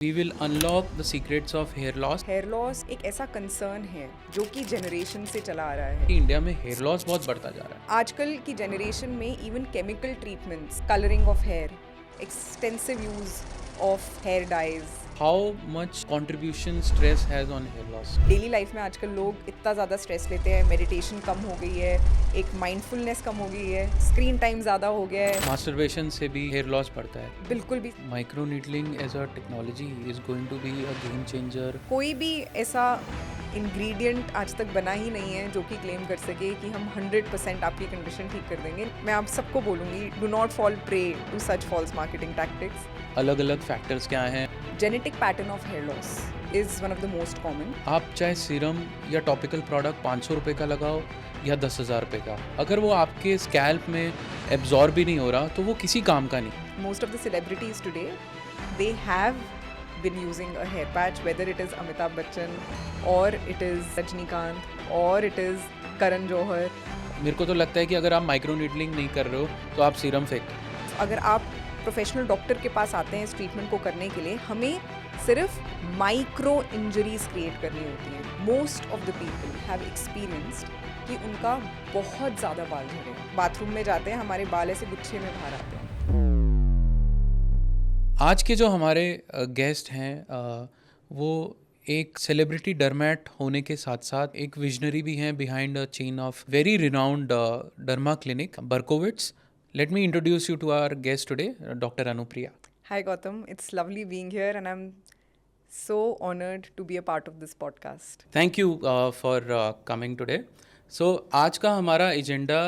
We will unlock the secrets of hair loss. Hair loss एक ऐसा concern है जो कि जनरेशन से चला आ रहा है। कि इंडिया में हेयर लॉस बहुत बढ़ता जा रहा है. आजकल की जनरेशन में even chemical treatments, colouring of hair, extensive use of hair dyes, How much contribution stress has on hair loss? Daily life में आजकल लोग इतना ज़्यादा स्ट्रेस लेते हैं, मेडिटेशन कम हो गई है, एक माइंडफुलनेस कम हो गई है, स्क्रीन टाइम ज़्यादा हो गया है। Masturbation से भी हेयर लॉस बढ़ता है. बिल्कुल भी Micro needling as a technology is going to be a game changer. कोई भी ऐसा इंग्रेडिएंट आज तक बना ही नहीं है जो कि क्लेम कर सके कि हम 100% आपकी कंडीशन ठीक कर देंगे। मैं आप सबको बोलूँगी, do not fall prey to such false marketing tactics. अलग अलग फैक्टर्स क्या हैं. Genetic pattern of hair loss is one of the most common. आप चाहे सीरम या टॉपिकल प्रोडक्ट 500 रुपये का लगाओ या 10,000 रुपये का, अगर वो आपके स्कैल्प में एब्जॉर्ब भी नहीं हो रहा तो वो किसी काम का नहीं. Most of the celebrities today, they have been using a hair patch, whether it is Amitabh Bachchan or it is Rajnikant or it is Karan Johar. मेरे को तो लगता है कि अगर आप माइक्रो नीडलिंग नहीं कर रहे हो तो आप सीरम फेंक दो. अगर आप प्रोफेशनल डॉक्टर के पास आते हैं इस ट्रीटमेंट को करने के लिए, हमें सिर्फ माइक्रो इंजरीज क्रिएट करनी होती है। Most of the people have experienced कि उनका बहुत ज़्यादा बाल झड़े। बाथरूम में जाते हैं, हमारे बाल ऐसे गुच्छे में बाहर आते हैं। आज के जो हमारे गेस्ट हैं वो एक सेलिब्रिटी डर्मैट होने के साथ साथ एक विजनरी भी हैं behind a chain of very renowned derma clinic Berkowits. Let me introduce you to our guest today, doctor Anupriya. Hi Gautam, it's lovely being here and I'm so honored to be a part of this podcast. Thank you for coming today. So आज का हमारा agenda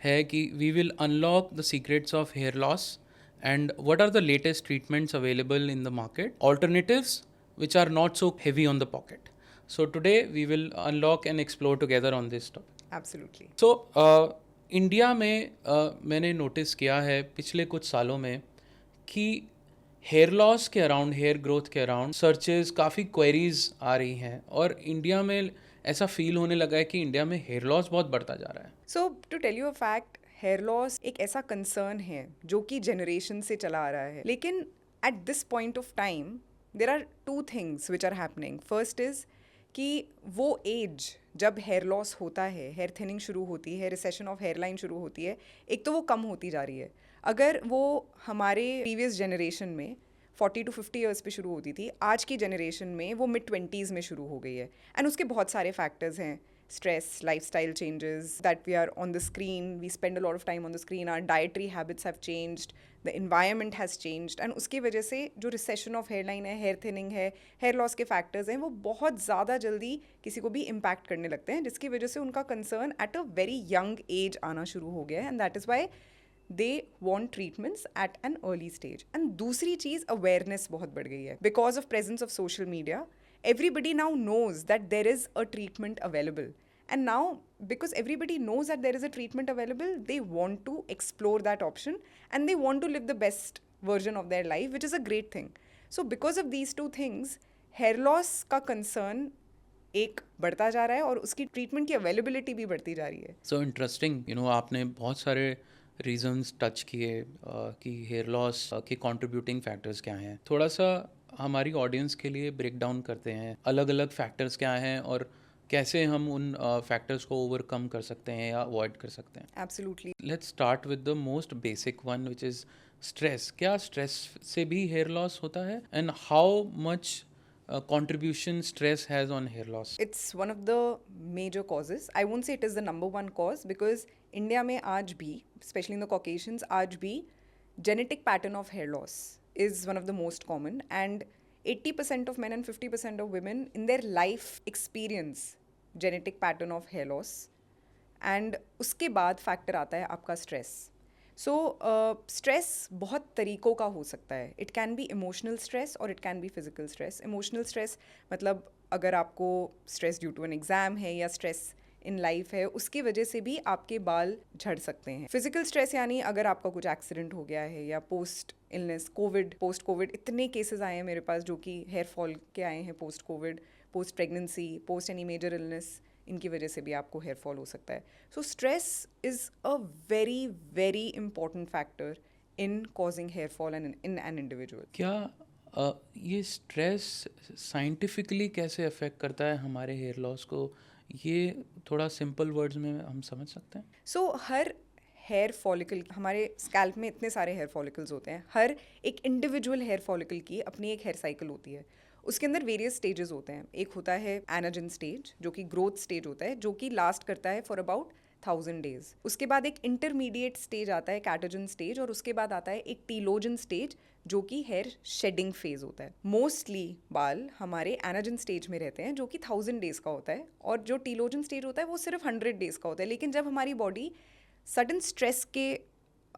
है कि we will unlock the secrets of hair loss and what are the latest treatments available in the market, alternatives which are not so heavy on the pocket. So today we will unlock and explore together on this topic. Absolutely. So India में मैंने notice किया है पिछले कुछ सालों में कि hair loss के अराउंड, हेयर ग्रोथ के अराउंड सर्चेज, काफ़ी क्वेरीज आ रही हैं और इंडिया में ऐसा फील होने लगा है कि इंडिया में हेयर लॉस बहुत बढ़ता जा रहा है. So to tell you a fact, hair loss एक ऐसा कंसर्न है जो कि जनरेशन से चला आ रहा है, लेकिन at this point of time there are two things which are happening. First is कि वो एज जब हेयर लॉस होता है, हेयर थिनिंग शुरू होती है, रिसेशन ऑफ हेयर लाइन शुरू होती है, एक तो वो कम होती जा रही है. अगर वो हमारे प्रीवियस जनरेशन में 40 to 50 ईयर्स पे शुरू होती थी, आज की जनरेशन में वो मिड-20s में शुरू हो गई है. एंड उसके बहुत सारे फैक्टर्स हैं. Stress, lifestyle changes, that we are on the screen, we spend a lot of time on the screen, our dietary habits have changed, the environment has changed, and उसकी वजह से जो recession of hairline है, hair thinning है, hair loss के factors हैं, वो बहुत ज़्यादा जल्दी किसी को भी impact करने लगते हैं, जिसकी वजह से उनका concern at a very young age आना शुरू हो गया है, and that is why they want treatments at an early stage. And दूसरी चीज़ awareness बहुत बढ़ गई है. Because of presence of social media, everybody now knows that there is a treatment available. And now, because everybody knows that there is a treatment available, they want to explore that option and they want to live the best version of their life, which is a great thing. So because of these two things, hair loss का concern एक बढ़ता जा रहा है और उसकी treatment की availability भी बढ़ती जा रही है. सो इंटरेस्टिंग, आपने बहुत सारे रीजंस टच किए कि हेयर लॉस के कंट्रीब्यूटिंग फैक्टर्स क्या हैं. थोड़ा सा हमारी ऑडियंस के लिए ब्रेक डाउन करते हैं, अलग अलग फैक्टर्स क्या हैं और कैसे हम उन फैक्टर्स को ओवरकम कर सकते हैं या अवॉइड कर सकते हैं. Absolutely. Let's start with the most basic one which is stress. क्या स्ट्रेस से भी हेयर लॉस होता है and how much contribution stress has on hair loss? It's one of the major causes. I won't say it is the number one cause because India में आज भी, especially in the Caucasians, आज भी genetic pattern of hair loss is one of the most common, and 80% of men and 50% of women in their life experience genetic pattern of hair loss. And उसके बाद factor आता है आपका stress. So stress बहुत तरीक़ों का हो सकता है. It can be emotional stress और it can be physical stress. Emotional stress मतलब अगर आपको stress due to an exam है या स्ट्रेस इन लाइफ है, उसकी वजह से भी आपके बाल झड़ सकते हैं. फिजिकल स्ट्रेस यानी अगर आपका कुछ एक्सीडेंट हो गया है या post illness, Covid, post Covid इतने केसेस आए हैं मेरे पास जो कि हेयर फॉल के आए हैं post Covid, post pregnancy, post any major illness, इनकी वजह से भी आपको हेयर फॉल हो सकता है. So stress is a very very important factor in causing hair fall in an individual. क्या ये स्ट्रेस साइंटिफिकली कैसे अफेक्ट करता है हमारे हेयर लॉस को, ये थोड़ा सिंपल वर्ड्स में हम समझ सकते हैं? सो हर हेयर फॉलिकल, हमारे स्कैल्प में इतने सारे हेयर फॉलिकल्स होते हैं, हर एक इंडिविजुअल हेयर फॉलिकल की अपनी एक हेयर साइकिल होती है। उसके अंदर वेरियस स्टेजेस होते हैं। एक होता है एनाजन स्टेज, जो कि ग्रोथ स्टेज होता है, जो कि लास्ट करता है फॉर अबाउट 1000 डेज। उसके बाद एक इंटरमीडिएट स्टेज आता है, कैटोजन स्टेज, और उसके बाद आता है एक टीलोजन स्टेज, जो कि हेयर शेडिंग फेज होता है। मोस्टली बाल हमारे एनाजन स्टेज में रहते हैं, जो कि 1000 डेज का होता है, और जो टीलोजन स्टेज होता है वो सिर्फ 100 डेज का होता है। लेकिन जब हमारी बॉडी सडन स्ट्रेस के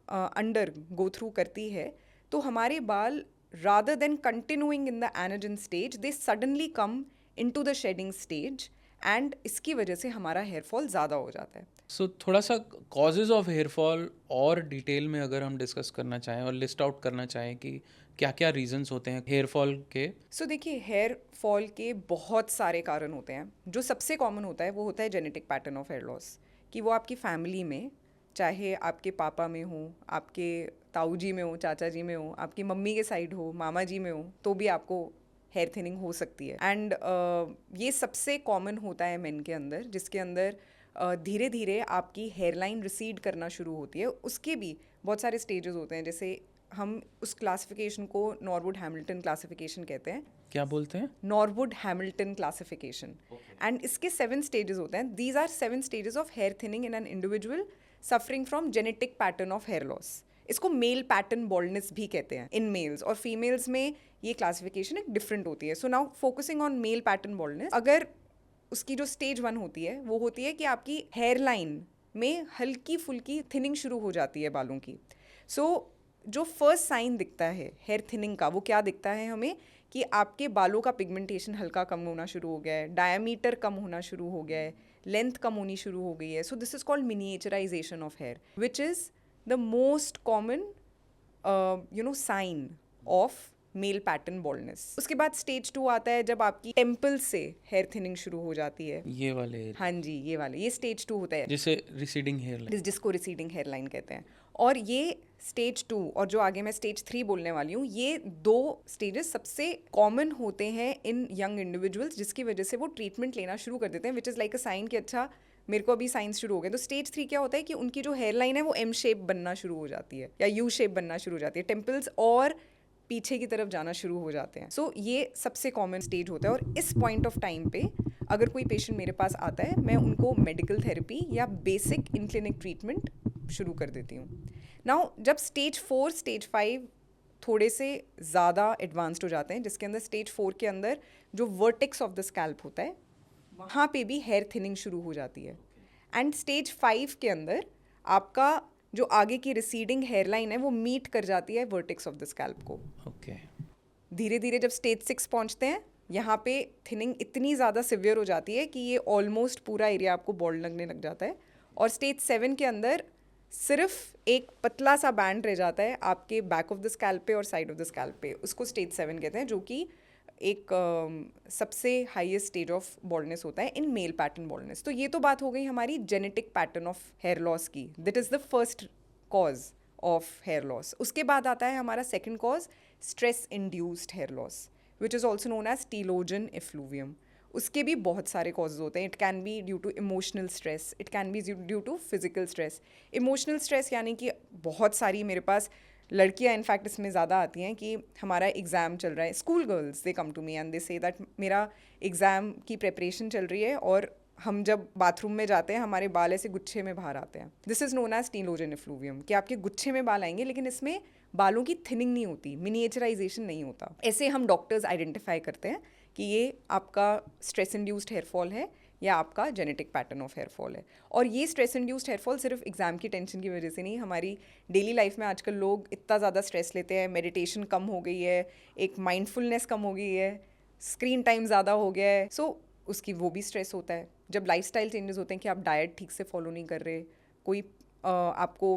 अंडर गो थ्रू करती है, तो हमारे बाल rather than continuing in the anagen stage, they suddenly come into the shedding stage, and इसकी वजह से हमारा हेयर फॉल ज़्यादा हो जाता है। सो थोड़ा सा कॉजेज़ ऑफ हेयर फॉल और डिटेल में अगर हम डिस्कस करना चाहें और लिस्ट आउट करना चाहें कि क्या क्या रीजंस होते हैं हेयर फॉल के। सो देखिए, हेयर फॉल के बहुत सारे कारण होते हैं। जो सबसे कॉमन होता है वो होता है genetic pattern of hair loss, कि वो आपकी फैमिली में, चाहे आपके पापा में हो, आपके ताऊ जी में हो, चाचा जी में हो, आपकी मम्मी के साइड हो, मामा जी में हो, तो भी आपको हेयर थिनिंग हो सकती है। एंड ये सबसे कॉमन होता है मेन के अंदर, जिसके अंदर धीरे धीरे आपकी हेयर लाइन रिसीड करना शुरू होती है। उसके भी बहुत सारे स्टेजेस होते हैं, जैसे हम उस क्लासिफिकेशन को नॉरवुड हैमिल्टन क्लासिफिकेशन कहते हैं। क्या बोलते हैं? Norwood Hamilton classification. एंड इसके 7 स्टेजेस होते हैं। These are 7 stages of hair thinning in an individual suffering from genetic pattern of hair loss. इसको मेल पैटर्न बॉल्डनेस भी कहते हैं इन मेल्स, और फीमेल्स में ये क्लासिफिकेशन एक डिफरेंट होती है। So now focusing on male pattern baldness, अगर उसकी जो स्टेज 1 होती है वो होती है कि आपकी हेयर लाइन में हल्की फुल्की थिनिंग शुरू हो जाती है बालों की। सो जो फर्स्ट साइन दिखता है हेयर थिनिंग का, वो क्या दिखता है हमें, कि आपके बालों का पिगमेंटेशन हल्का कम होना शुरू हो गया है, डायमीटर कम होना शुरू हो गया है, लेंथ कम होनी शुरू हो गई है। So this is called miniaturisation of hair, which is the most common sign of male pattern baldness. उसके बाद स्टेज 2 आता है, जब आपकी टेम्पल से हेयर थिनिंग शुरू हो जाती है। ये वाले हाँ जी, ये वाले, ये स्टेज 2 होता है, जिसे रिसीडिंग हेयर लाइन। जिसको रिसीडिंग हेयर लाइन कहते हैं। और ये स्टेज 2 और जो आगे मैं स्टेज 3 बोलने वाली हूँ, ये 2 स्टेजेस सबसे कॉमन होते हैं इन यंग इंडिविजुअल्स, जिसकी वजह से वो ट्रीटमेंट लेना शुरू कर देते हैं, which is like a sign कि अच्छा मेरे को अभी साइंस शुरू हो गए। तो स्टेज 3 क्या होता है कि उनकी जो हेयर लाइन है वो एम शेप बनना शुरू हो जाती है, या यू शेप बनना शुरू हो जाती है, टेम्पल्स और पीछे की तरफ जाना शुरू हो जाते हैं। सो ये सबसे कॉमन स्टेज होता है। और इस पॉइंट ऑफ टाइम पे अगर कोई पेशेंट मेरे पास आता है, मैं उनको मेडिकल थेरेपी या बेसिक इन क्लिनिक ट्रीटमेंट शुरू कर देती हूँ। नाउ जब स्टेज 4, स्टेज 5 थोड़े से ज़्यादा एडवांस्ड हो जाते हैं, जिसके अंदर स्टेज 4 के अंदर जो वर्टेक्स ऑफ द स्कैल्प होता है, वहाँ पे भी हेयर थिनिंग शुरू हो जाती है। एंड स्टेज 5 के अंदर आपका जो आगे की रिसीडिंग हेयरलाइन है वो मीट कर जाती है वर्टेक्स ऑफ द स्कैल्प को। ओके। धीरे धीरे जब स्टेज 6 पहुंचते हैं, यहाँ पे थिनिंग इतनी ज़्यादा सिवियर हो जाती है कि ये ऑलमोस्ट पूरा एरिया आपको बॉल्ड लगने लग जाता है। और स्टेज 7 के अंदर सिर्फ एक पतला सा बैंड रह जाता है आपके बैक ऑफ द स्कैल्प पे और साइड ऑफ द स्कैल्प पे। उसको स्टेज 7 कहते हैं, जो कि एक सबसे हाईएस्ट स्टेज ऑफ बॉल्डनेस होता है इन मेल पैटर्न बॉल्डनेस। तो ये तो बात हो गई हमारी genetic pattern of hair loss की, that is the first cause of hair loss. उसके बाद आता है हमारा second cause, stress induced hair loss, which is also known as telogen effluvium. उसके भी बहुत सारे कॉजेज होते हैं। It can be due to emotional stress, it can be due to physical stress. Emotional stress यानी कि बहुत सारी मेरे पास लड़कियां इनफैक्ट इसमें ज़्यादा आती हैं कि हमारा एग्ज़ाम चल रहा है। School girls they come to me and they say that मेरा एग्ज़ाम की प्रिपरेशन चल रही है और हम जब बाथरूम में जाते हैं हमारे बाल ऐसे गुच्छे में बाहर आते हैं। This is known as telogen effluvium, कि आपके गुच्छे में बाल आएंगे लेकिन इसमें बालों की थिनिंग नहीं होती, मिनिएचराइजेशन नहीं होता। ऐसे हम डॉक्टर्स आइडेंटिफाई करते हैं कि ये आपका स्ट्रेस इंड्यूस्ड हेयर फॉल है या आपका genetic pattern of hair fall है। और ये स्ट्रेस इंड्यूस्ड हेयर फॉल सिर्फ एग्जाम की टेंशन की वजह से नहीं, हमारी डेली लाइफ में आजकल लोग इतना ज़्यादा स्ट्रेस लेते हैं, मेडिटेशन कम हो गई है, एक माइंडफुलनेस कम हो गई है, स्क्रीन टाइम ज़्यादा हो गया है, सो उसकी वो भी स्ट्रेस होता है। जब लाइफस्टाइल चेंजेस होते हैं कि आप डाइट ठीक से फॉलो नहीं कर रहे, कोई आपको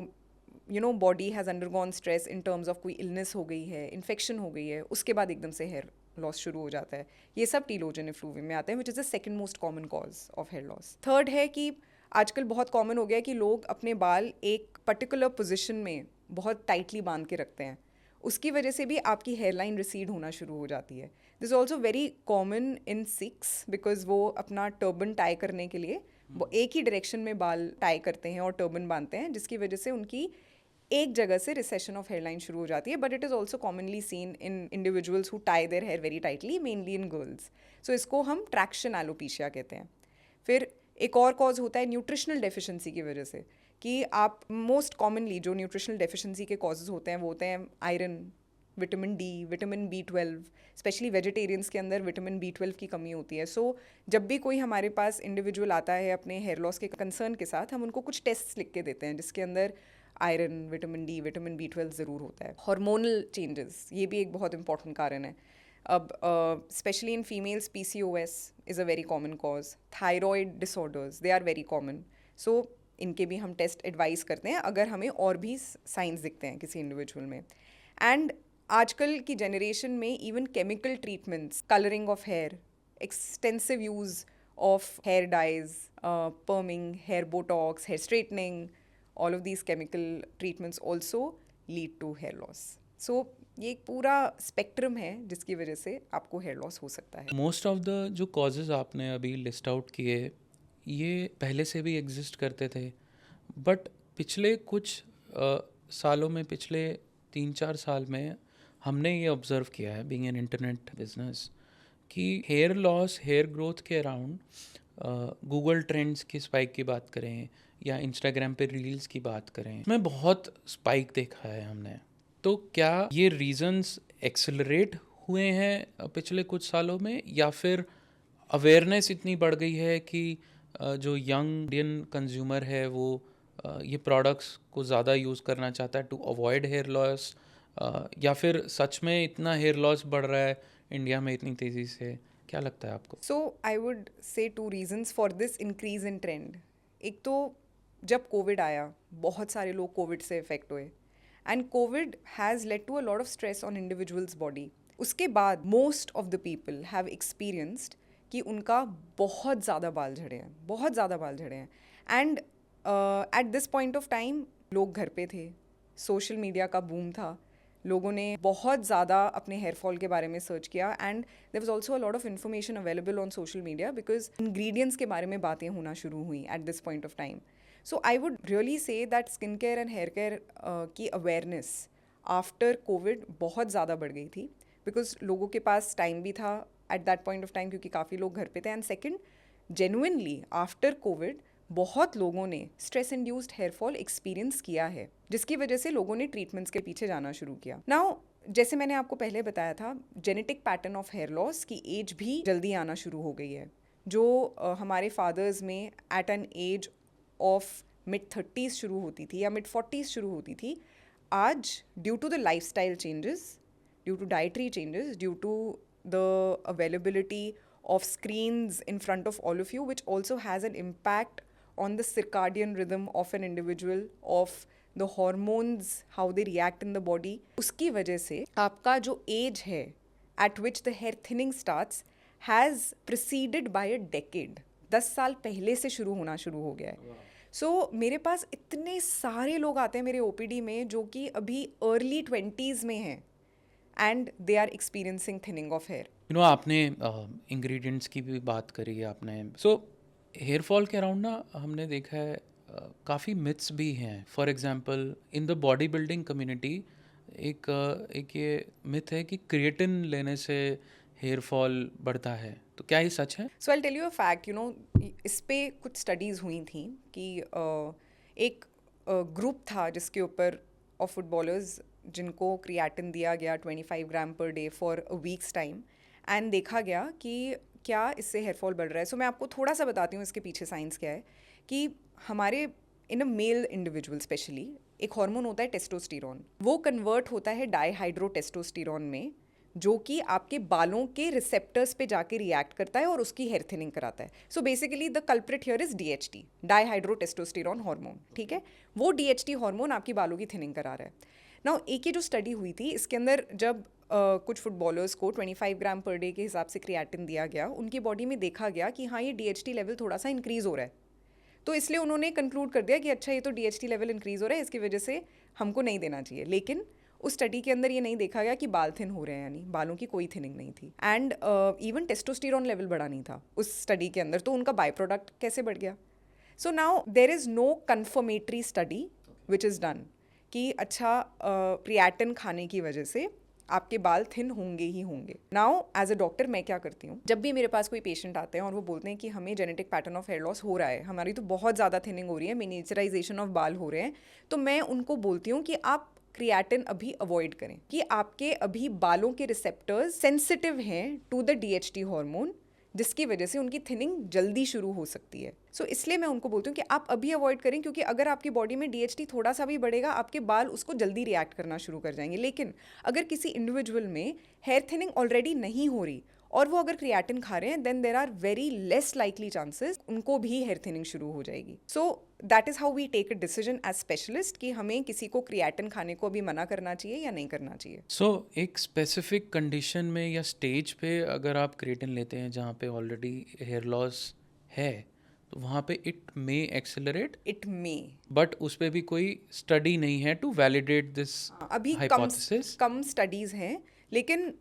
body has undergone stress in terms of कोई इलनेस हो गई है, इन्फेक्शन हो गई है, उसके बाद एकदम से हेयर लॉस शुरू हो जाता है। ये सब टीलोजन इफ्लूवियम में आते हैं, which is the second most common cause of hair loss. Third है कि आजकल बहुत कॉमन हो गया है कि लोग अपने बाल एक पर्टिकुलर पोजिशन में बहुत टाइटली बांध के रखते हैं। उसकी वजह से भी आपकी हेयर लाइन रिसीड होना शुरू हो जाती है. This is also very common in six because वो अपना टर्बन टाई करने के लिए वो एक ही डायरेक्शन में बाल टाई करते हैं और टर्बन बांधते हैं, जिसकी वजह से उनकी एक जगह से रिसेशन ऑफ हेयर लाइन शुरू हो जाती है. But it is also commonly seen in individuals who tie their hair very tightly, mainly in girls. So इसको हम ट्रैक्शन एलोपीशिया कहते हैं. फिर एक और कॉज होता है न्यूट्रिशनल डेफिशिएंसी की वजह से, कि आप मोस्ट कॉमनली जो न्यूट्रिशनल डेफिशिएंसी के कॉजेज होते हैं वो होते हैं iron, vitamin D, vitamin B12. Specially vegetarians के अंदर विटामिन B12 की कमी होती है. सो जब भी कोई हमारे पास इंडिविजुअल आता है अपने हेयर लॉस के कंसर्न के साथ, हम उनको कुछ टेस्ट लिख के देते हैं जिसके अंदर iron, vitamin D, vitamin B12 ज़रूर होता है. हार्मोनल चेंजेस, ये भी एक बहुत इंपॉर्टेंट कारण है. अब specially in females PCOS is a very common cause. Thyroid disorders, they are very common. So इनके भी हम टेस्ट एडवाइस करते हैं अगर हमें और भी साइंस दिखते हैं किसी इंडिविजुअल में. एंड आजकल की जनरेशन में even chemical treatments, colouring of hair, extensive use of hair dyes, perming, hair Botox, hair straightening, all of these chemical treatments also lead to hair loss. So ये एक पूरा स्पेक्ट्रम है जिसकी वजह से आपको हेयर लॉस हो सकता है. मोस्ट ऑफ द जो कॉजेज़ आपने अभी लिस्ट आउट किए ये पहले से भी एग्जिस्ट करते थे, बट पिछले कुछ सालों में, पिछले 3-4 साल में हमने ये ऑब्ज़र्व किया है बीइंग एन इंटरनेट बिजनेस कि हेयर लॉस, हेयर ग्रोथ के अराउंड गूगल ट्रेंड्स की स्पाइक की बात करें या इंस्टाग्राम पे रील्स की बात करें, इसमें बहुत स्पाइक देखा है हमने. तो क्या ये रीजंस एक्सेलरेट हुए हैं पिछले कुछ सालों में, या फिर अवेयरनेस इतनी बढ़ गई है कि जो यंग इंडियन कंज्यूमर है वो ये प्रोडक्ट्स को ज़्यादा यूज़ करना चाहता है टू अवॉइड हेयर लॉस, या फिर सच में इतना हेयर लॉस बढ़ रहा है इंडिया में इतनी तेज़ी से? क्या लगता है आपको? सो I would say 2 reasons for this increase in trend. एक तो जब कोविड आया, बहुत सारे लोग कोविड से इफेक्ट हुए and Covid has led to a lot of stress on individuals body. उसके बाद most of the people have experienced कि उनका बहुत ज़्यादा बाल झड़े हैं, बहुत ज़्यादा बाल झड़े हैं. And eight this point of time लोग घर पे थे, सोशल मीडिया का बूम था, लोगों ने बहुत ज़्यादा अपने हेयर फॉल के बारे में सर्च किया and there was also a lot of information available on social media because ingredients के बारे में बातें होना शुरू हुई at this point of time. So I would really say that skin care and hair care की awareness after Covid बहुत ज़्यादा बढ़ गई थी बिकॉज लोगों के पास टाइम भी था at that point of time क्योंकि काफ़ी लोग घर पे थे. And second, genuinely after Covid बहुत लोगों ने stress induced hair fall experience किया है, जिसकी वजह से लोगों ने ट्रीटमेंट्स के पीछे जाना शुरू किया. नाउ जैसे मैंने आपको पहले बताया था, genetic pattern of hair loss की एज भी जल्दी आना शुरू हो गई है. जो हमारे फादर्स में eight N as of mid-30s शुरू होती थी या mid-40s शुरू होती थी, आज due to the lifestyle changes, due to dietary changes, due to the availability of screens in front of all of you, which also has an impact on the circadian rhythm of an individual, of the hormones, how they react in the body. उसकी वजह से आपका जो age है at which the hair thinning starts has preceded by a decade. 10 साल पहले से शुरू होना शुरू हो गया है. सो मेरे पास इतने सारे लोग आते हैं मेरे OPD में जो कि अभी अर्ली 20s में हैं and they are experiencing thinning of hair. You know, आपने इंग्रेडिएंट्स की भी बात करी है आपने. सो हेयर फॉल के अराउंड ना हमने देखा है काफ़ी मिथ्स भी हैं. For example in the body building community एक ये मिथ है कि क्रिएटिन लेने से हेयर फॉल बढ़ता है. तो क्या ये सच है? So I tell you a fact. You know, इस पे कुछ स्टडीज़ हुई थी कि एक ग्रुप था जिसके ऊपर ऑफ फुटबॉलर्स जिनको क्रिएटिन दिया गया 25 gram per day for a week's time एंड देखा गया कि क्या इससे हेयर फॉल बढ़ रहा है. सो मैं आपको थोड़ा सा बताती हूँ इसके पीछे साइंस क्या है. कि हमारे इन अ मेल इंडिविजुअल स्पेशली एक हार्मोन होता है टेस्टोस्टेरोन, वो कन्वर्ट होता है डाईहाइड्रोटेस्टोस्टेरोन में, जो कि आपके बालों के रिसेप्टर्स पे जाके रिएक्ट करता है और उसकी हेयर थिनिंग कराता है. So basically the culprit here is DHT, dihydrotestosterone hormone. ठीक है, वो DHT हार्मोन आपकी बालों की थिनिंग करा रहा है. नाउ एक ये जो स्टडी हुई थी इसके अंदर जब कुछ फुटबॉलर्स को 25 ग्राम पर डे के हिसाब से क्रिएटिन दिया गया, उनकी बॉडी में देखा गया कि हाँ ये DHT लेवल थोड़ा सा इंक्रीज़ हो रहा है. तो इसलिए उन्होंने कंक्लूड कर दिया कि अच्छा ये तो DHT लेवल इंक्रीज़ हो रहा है, इसकी वजह से हमको नहीं देना चाहिए. लेकिन उस स्टडी के अंदर ये नहीं देखा गया कि बाल थिन हो रहे हैं, यानी बालों की कोई थिनिंग नहीं थी। एंड इवन टेस्टोस्टेरॉन लेवल बढ़ा नहीं था उस स्टडी के अंदर, तो उनका बाय प्रोडक्ट कैसे बढ़ गया? So now there is no confirmatory study which is done कि अच्छा क्रिएटिन खाने की वजह से आपके बाल थिन होंगे ही होंगे। नाउ एज अ डॉक्टर मैं क्या करती हूँ, जब भी मेरे पास कोई पेशेंट आते हैं और वो बोलते हैं कि हमें genetic pattern of hair loss हो रहा है, हमारी तो बहुत ज़्यादा थिनिंग हो रही है, मिनिएचराइजेशन ऑफ बाल हो रहे हैं, तो मैं उनको बोलती हूँ कि आप क्रिएटिन अभी अवॉइड करें, कि आपके अभी बालों के रिसेप्टर्स सेंसिटिव हैं टू द डीएचटी हार्मोन, जिसकी वजह से उनकी थिनिंग जल्दी शुरू हो सकती है। सो इसलिए मैं उनको बोलती हूँ कि आप अभी अवॉइड करें, क्योंकि अगर आपकी बॉडी में डीएचटी थोड़ा सा भी बढ़ेगा, आपके बाल उसको जल्दी रिएक्ट करना शुरू कर जाएंगे। लेकिन अगर किसी इंडिविजुअल में हेयर थिनिंग ऑलरेडी नहीं हो रही और वो अगर क्रिएटिन खा रहे हैं, then there are very less likely chances उनको भी हेयर थिनिंग शुरू हो जाएगी। So that is how we take a decision as specialist कि हमें किसी को क्रिएटिन खाने को भी मना करना चाहिए या नहीं करना चाहिए। सो एक स्पेसिफिक कंडीशन में या स्टेज पे अगर आप क्रिएटिन लेते हैं जहाँ पे ऑलरेडी हेयर लॉस है, तो वहाँ पे it may accelerate, it may, but उस पे भी कोई स्टडी नहीं है टू वैलिडेट दिस अभी हाइपोथेसिस। कम स्टडीज़ हैं, लेकिन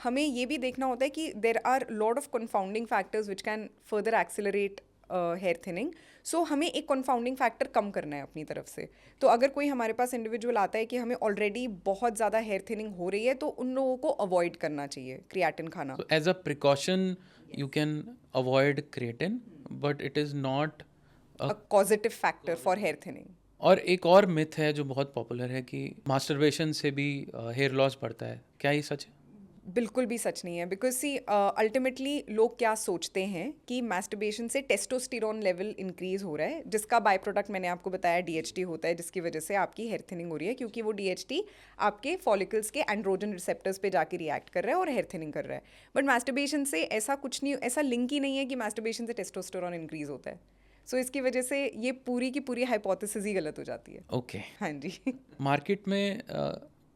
हमें ये भी देखना होता है कि there are lot of confounding factors which can further accelerate hair thinning. So हमें एक कंफाउंडिंग फैक्टर कम करना है अपनी तरफ से। तो अगर कोई हमारे पास इंडिविजुअल आता है कि हमें ऑलरेडी बहुत ज़्यादा हेयर थिनिंग हो रही है, तो उन लोगों को अवॉइड करना चाहिए क्रिएटिन खाना। So as a precaution, you can avoid creatine, but it is not a positive factor for hair thinning. और एक और मिथ है जो बहुत पॉपुलर है कि मास्टरबेशन से भी हेयर लॉस बढ़ता है, क्या ये सच है? बिल्कुल भी सच नहीं है, बिकॉज सी अल्टीमेटली लोग क्या सोचते हैं कि मैस्टरबेशन से टेस्टोस्टेरॉन लेवल इंक्रीज हो रहा है, जिसका बाय प्रोडक्ट मैंने आपको बताया डीएचटी होता है, जिसकी वजह से आपकी हेयर थिनिंग हो रही है, क्योंकि वो डीएचटी आपके फॉलिकल्स के एंड्रोजन रिसेप्टर्स पे जाके रिएक्ट कर रहा है और हेयर थिनिंग कर रहा है। बट मैस्टरबेशन से ऐसा कुछ नहीं, ऐसा लिंक ही नहीं है कि मैस्टरबेशन से टेस्टोस्टेरॉन इंक्रीज होता है। सो इसकी वजह से ये पूरी की पूरी हाइपोथेसिस ही गलत हो जाती है। ओके। हाँ जी। मार्केट में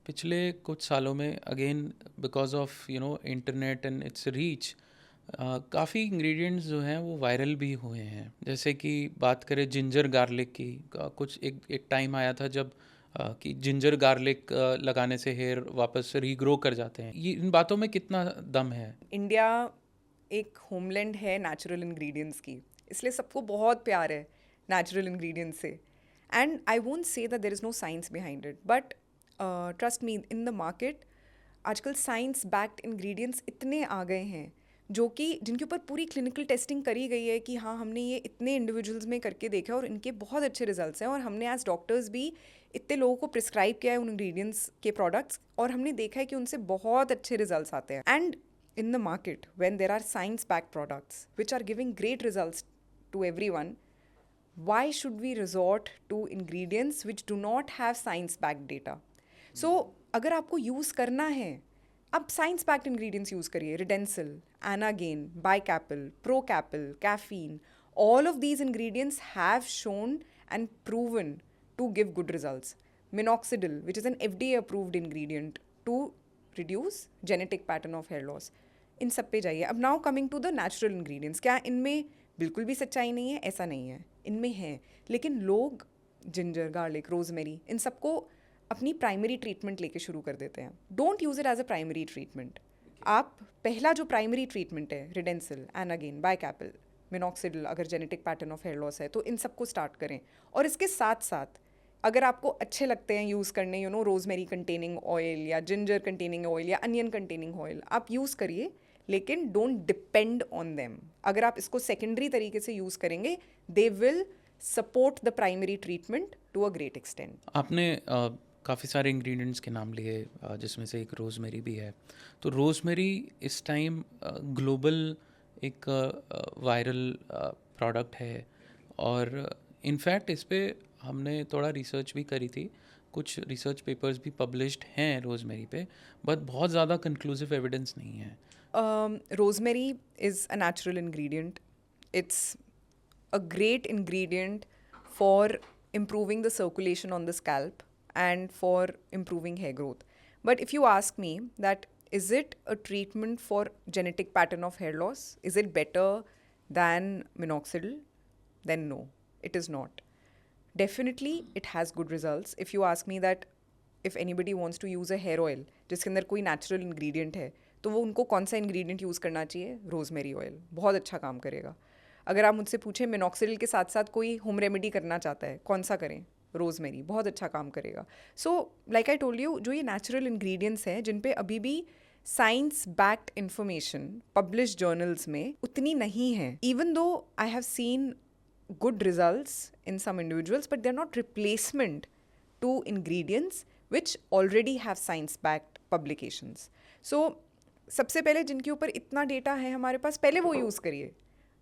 पिछले कुछ सालों में again because of internet and it's reach, काफ़ी इंग्रेडिएंट्स जो हैं वो वायरल भी हुए हैं। जैसे कि बात करें जिंजर गार्लिक की, कुछ एक टाइम आया था जब कि जिंजर गार्लिक लगाने से हेयर वापस रीग्रो कर जाते हैं। ये इन बातों में कितना दम है? इंडिया एक होमलैंड है नेचुरल इंग्रेडिएंट्स की, इसलिए सबको बहुत प्यार है नेचुरल इंग्रेडिएंट्स से। And I won't say that there is no science behind it, but trust me, in the market आजकल साइंस बैक्ड इंग्रेडिएंट्स इतने आ गए हैं जो कि जिनके ऊपर पूरी क्लिनिकल टेस्टिंग करी गई है कि हाँ, हमने ये इतने इंडिविजुअल्स में करके देखा और इनके बहुत अच्छे रिजल्ट्स हैं, और हमने एज डॉक्टर्स भी इतने लोगों को प्रिस्क्राइब किया है उन इंग्रेडिएंट्स के प्रोडक्ट्स, और हमने देखा है कि उनसे बहुत अच्छे रिजल्ट्स आते हैं। And in the market, when there are science-backed products which are giving great results to everyone, why should we resort to ingredients which do not have science-backed data? So, अगर आपको यूज़ करना है, अब science-backed ingredients use करिए। Redensil, Anagen, Bicapil, Procapil, caffeine, all of these ingredients have shown and proven to give good results. Minoxidil, which is an FDA-approved ingredient to reduce genetic pattern of hair loss. इन सब पे जाइए। अब now coming to the natural ingredients, क्या इनमें बिल्कुल भी सच्चाई नहीं है? ऐसा नहीं है, इनमें है। लेकिन लोग जिंजर, गार्लिक, रोजमेरी, इन सबको अपनी प्राइमरी ट्रीटमेंट लेके शुरू कर देते हैं। Don't use it as a primary treatment. आप पहला जो प्राइमरी ट्रीटमेंट है, रिडेंसिल, एनागिन, बाइकैपिल, मिनॉक्सिडिल, अगर genetic pattern of hair loss है तो इन सबको स्टार्ट करें। और इसके साथ साथ अगर आपको अच्छे लगते हैं यूज़ करने, रोजमेरी कंटेनिंग ऑयल या जिंजर कंटेनिंग ऑयल या अनियन कंटेनिंग ऑयल, आप यूज़ करिए, लेकिन डोंट डिपेंड ऑन देम। अगर आप इसको सेकेंडरी तरीके से यूज़ करेंगे, they will support the primary treatment to a great extent. आपने काफ़ी सारे इंग्रेडिएंट्स के नाम लिए, जिसमें से एक रोज़मेरी भी है। तो रोज़मेरी इस टाइम ग्लोबल एक वायरल प्रोडक्ट है, और इनफैक्ट इस पे हमने थोड़ा रिसर्च भी करी थी, कुछ रिसर्च पेपर्स भी पब्लिश्ड हैं रोज़मेरी पे, बट बहुत ज़्यादा कंक्लूसिव एविडेंस नहीं है। Rosemary is a natural ingredient. It's a great ingredient for improving the circulation on the scalp and for improving hair growth. But if you ask me that is it a treatment for genetic pattern of hair loss? Is it better than minoxidil? Then no, it is not. Definitely, it has good results. If you ask me that if anybody wants to use a hair oil जिसके अंदर कोई natural ingredient है, तो वो उनको कौन सा ingredient use करना चाहिए? रोज़मेरी ऑयल, बहुत अच्छा काम करेगा। अगर आप मुझसे पूछें मिनॉक्सिडिल के साथ साथ कोई होम रेमेडी करना चाहता है, कौन सा करें? रोज़मेरी, बहुत अच्छा काम करेगा। So like I told you, जो ये नेचुरल इंग्रेडिएंट्स हैं जिन पे अभी भी science backed information publish journals में उतनी नहीं है, even though I have seen good results in some individuals, but they're not replacement to ingredients which already have science backed publications. So सबसे पहले जिनके ऊपर इतना डेटा है हमारे पास, पहले वो यूज़ करिए।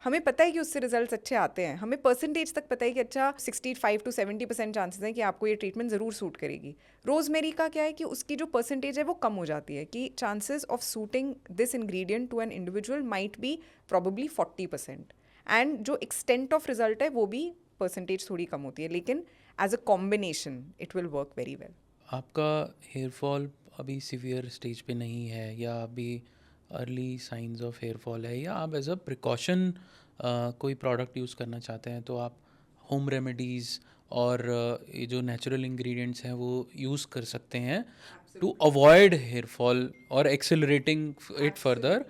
हमें पता है कि उससे रिजल्ट्स अच्छे आते हैं, हमें परसेंटेज तक पता है कि अच्छा 65 to 70% चांसेस हैं कि आपको ये ट्रीटमेंट ज़रूर सूट करेगी। रोज़मेरी का क्या है कि उसकी जो परसेंटेज है वो कम हो जाती है, कि chances of suiting this ingredient to an individual might be probably 40%, and जो एक्सटेंट ऑफ रिजल्ट है वो भी परसेंटेज थोड़ी कम होती है, लेकिन as a combination it will work very well. आपका हेयर फॉल अभी सीवियर स्टेज पे नहीं है, या अभी early signs of hair fall है, या आप एज अ प्रिकॉशन कोई प्रोडक्ट यूज़ करना चाहते हैं, तो आप होम रेमेडीज़ और ये जो नेचुरल इंग्रेडिएंट्स हैं वो यूज़ कर सकते हैं टू अवॉइड हेयर फॉल और एक्सेलरेटिंग इट फर्दर।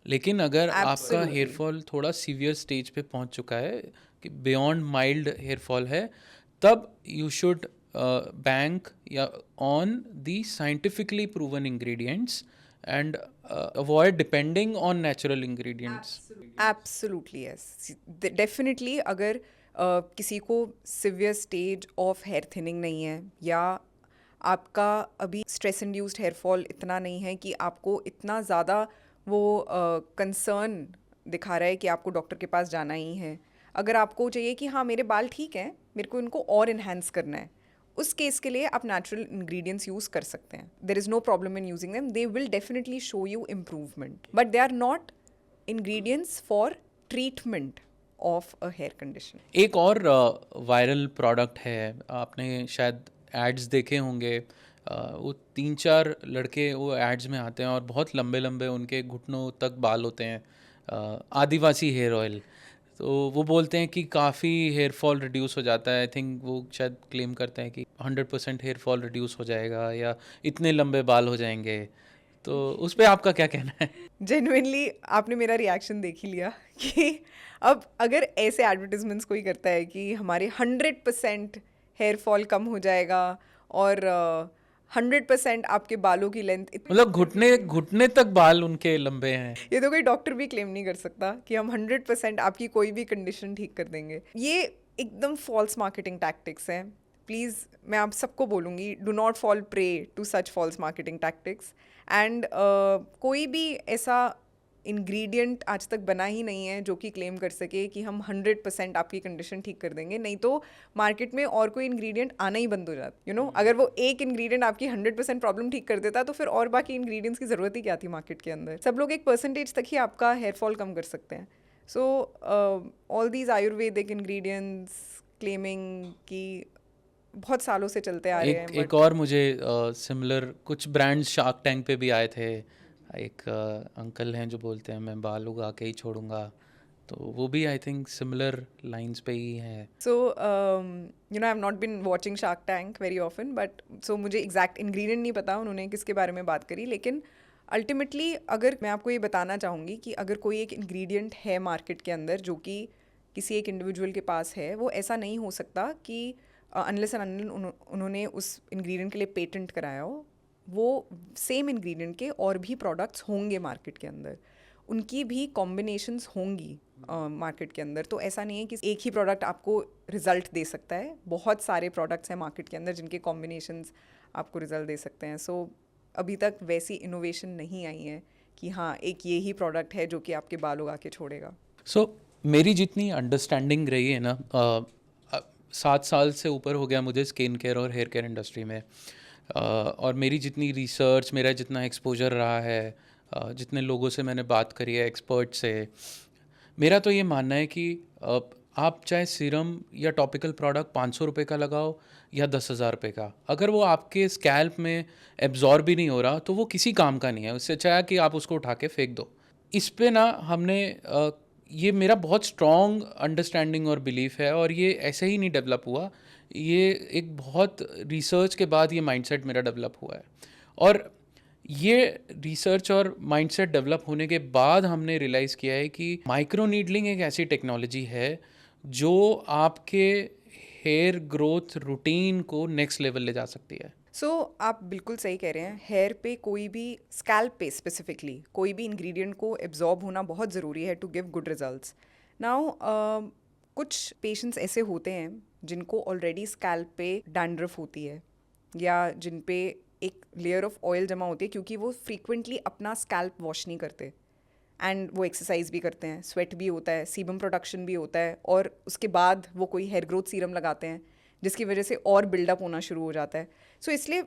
लेकिन अगर आपका हेयर फॉल थोड़ा सीवियर स्टेज पे पहुंच चुका है, कि बियॉन्ड माइल्ड हेयर फॉल है, तब यू शुड बैंक या on the scientifically proven ingredients and avoid depending on natural ingredients. Absolutely yes, definitely. अगर किसी को severe stage of hair thinning नहीं है, या आपका अभी स्ट्रेस इंड्यूस्ड हेयर फॉल इतना नहीं है कि आपको इतना ज़्यादा वो कंसर्न दिखा रहा है कि आपको डॉक्टर के पास जाना ही है, अगर आपको चाहिए कि हाँ मेरे बाल ठीक हैं, मेरे को इनको और इन्हेंस करना है, उस केस के लिए आप नेचुरल इंग्रेडिएंट्स यूज़ कर सकते हैं। There is no problem in using them, they will definitely show you improvement, but they are not ingredients for treatment of a hair condition. एक और वायरल प्रोडक्ट है, आपने शायद एड्स देखे होंगे, वो 3-4 लड़के वो एड्स में आते हैं और बहुत लंबे लंबे उनके घुटनों तक बाल होते हैं, आदिवासी हेयर ऑयल। तो वो बोलते हैं कि काफ़ी हेयर फॉल रिड्यूस हो जाता है। आई थिंक वो शायद क्लेम करते हैं कि 100% हेयर फॉल रिड्यूस हो जाएगा, या इतने लंबे बाल हो जाएंगे। तो उस पर आपका क्या कहना है? जेन्युइनली आपने मेरा रिएक्शन देख ही लिया कि अब अगर ऐसे एडवर्टिजमेंट्स कोई करता है कि हमारे 100% हेयर फॉल कम हो जाएगा और 100% आपके बालों की लेंथ, मतलब घुटने घुटने तक बाल उनके लंबे हैं। ये तो कोई डॉक्टर भी क्लेम नहीं कर सकता कि हम 100% आपकी कोई भी कंडीशन ठीक कर देंगे। ये एकदम फॉल्स मार्केटिंग टैक्टिक्स हैं। प्लीज़ मैं आप सबको बोलूँगी, do not fall prey to such false marketing tactics. And कोई भी ऐसा इंग्रेडिएंट आज तक बना ही नहीं है जो कि क्लेम कर सके कि हम 100% आपकी कंडीशन ठीक कर देंगे, नहीं तो मार्केट में और कोई इंग्रेडिएंट आना ही बंद हो जाता। अगर वो एक इंग्रेडिएंट आपकी 100% प्रॉब्लम ठीक कर देता तो फिर और बाकी इंग्रेडिएंट्स की ज़रूरत ही क्या थी मार्केट के अंदर। सब लोग एक परसेंटेज तक ही आपका हेयर फॉल कम कर सकते हैं। So all these Ayurvedic ingredients claiming की बहुत सालों से चलते आ रहे हैं। एक और मुझे सिमिलर कुछ ब्रांड्स शार्क टैंक पे भी आए थे। एक अंकल हैं जो बोलते हैं मैं बाल उगा के ही छोड़ूंगा, तो वो भी आई थिंक सिमिलर लाइंस पे ही है। So I have not been watching Shark Tank very often, but so मुझे एग्जैक्ट इंग्रेडिएंट नहीं पता उन्होंने किसके बारे में बात करी, लेकिन अल्टीमेटली अगर मैं आपको ये बताना चाहूँगी कि अगर कोई एक इंग्रेडिएंट है मार्केट के अंदर जो कि किसी एक इंडिविजुअल के पास है, वो ऐसा नहीं हो सकता कि अनलेस एंड अनटिल उन्होंने उस इंग्रेडिएंट के लिए पेटेंट कराया हो, वो सेम इंग्रेडिएंट के और भी प्रोडक्ट्स होंगे मार्केट के अंदर, उनकी भी कॉम्बिनेशंस होंगी मार्केट के अंदर। तो ऐसा नहीं है कि एक ही प्रोडक्ट आपको रिजल्ट दे सकता है, बहुत सारे प्रोडक्ट्स हैं मार्केट के अंदर जिनके कॉम्बिनेशंस आपको रिजल्ट दे सकते हैं। सो अभी तक वैसी इनोवेशन नहीं आई है कि हाँ एक ये ही प्रोडक्ट है जो कि आपके बाल उगा के छोड़ेगा। सो मेरी जितनी अंडरस्टैंडिंग रही है ना, 7 साल से ऊपर हो गया मुझे स्किन केयर और हेयर केयर इंडस्ट्री में, और मेरी जितनी रिसर्च, मेरा जितना एक्सपोजर रहा है, जितने लोगों से मैंने बात करी है, एक्सपर्ट से, मेरा तो ये मानना है कि आप चाहे सीरम या टॉपिकल प्रोडक्ट 500 रुपये का लगाओ या 10,000 रुपये का, अगर वो आपके स्कैल्प में एब्जॉर्ब भी नहीं हो रहा तो वो किसी काम का नहीं है। उससे अच्छा है कि आप उसको उठा के फेंक दो। इस पे ना हमने ये मेरा बहुत स्ट्रॉन्ग अंडरस्टैंडिंग और बिलीफ है, और ये ऐसे ही नहीं डेवलप हुआ, ये एक बहुत रिसर्च के बाद ये माइंडसेट मेरा डेवलप हुआ है। और ये रिसर्च और माइंडसेट डेवलप होने के बाद हमने रियलाइज़ किया है कि माइक्रो नीडलिंग एक ऐसी टेक्नोलॉजी है जो आपके हेयर ग्रोथ रूटीन को नेक्स्ट लेवल ले जा सकती है। सो आप बिल्कुल सही कह रहे हैं। हेयर पे कोई भी, स्कैल्प पे स्पेसिफिकली कोई भी इंग्रेडिएंट को एब्जॉर्ब होना बहुत ज़रूरी है to give good results. Now कुछ पेशेंट्स ऐसे होते हैं जिनको ऑलरेडी स्कैल्प पे डैंड्रफ होती है, या जिन पे एक लेयर ऑफ ऑयल जमा होती है क्योंकि वो फ्रीक्वेंटली अपना स्कैल्प वॉश नहीं करते, एंड वो एक्सरसाइज भी करते हैं, स्वेट भी होता है, सीबम प्रोडक्शन भी होता है, और उसके बाद वो कोई हेयर ग्रोथ सीरम लगाते हैं जिसकी वजह से और बिल्डअप होना शुरू हो जाता है। सो इसलिए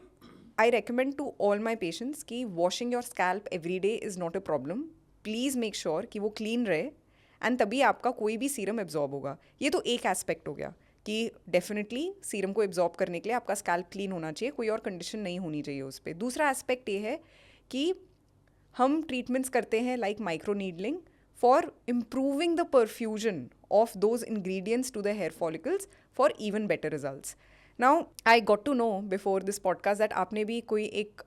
I recommend to all my patients कि washing your scalp every day is not a problem. Please make sure कि वो क्लीन रहे, एंड तभी आपका कोई भी सीरम एब्जॉर्ब होगा। ये तो एक एस्पेक्ट हो गया कि डेफिनेटली सीरम को एब्जॉर्ब करने के लिए आपका स्कैल्प क्लीन होना चाहिए, कोई और कंडीशन नहीं होनी चाहिए उस पर। दूसरा एस्पेक्ट ये है कि हम ट्रीटमेंट्स करते हैं like micro needling for improving the perfusion of those ingredients to the hair follicles for even better results. Now I got to know before this podcast that आपने भी कोई एक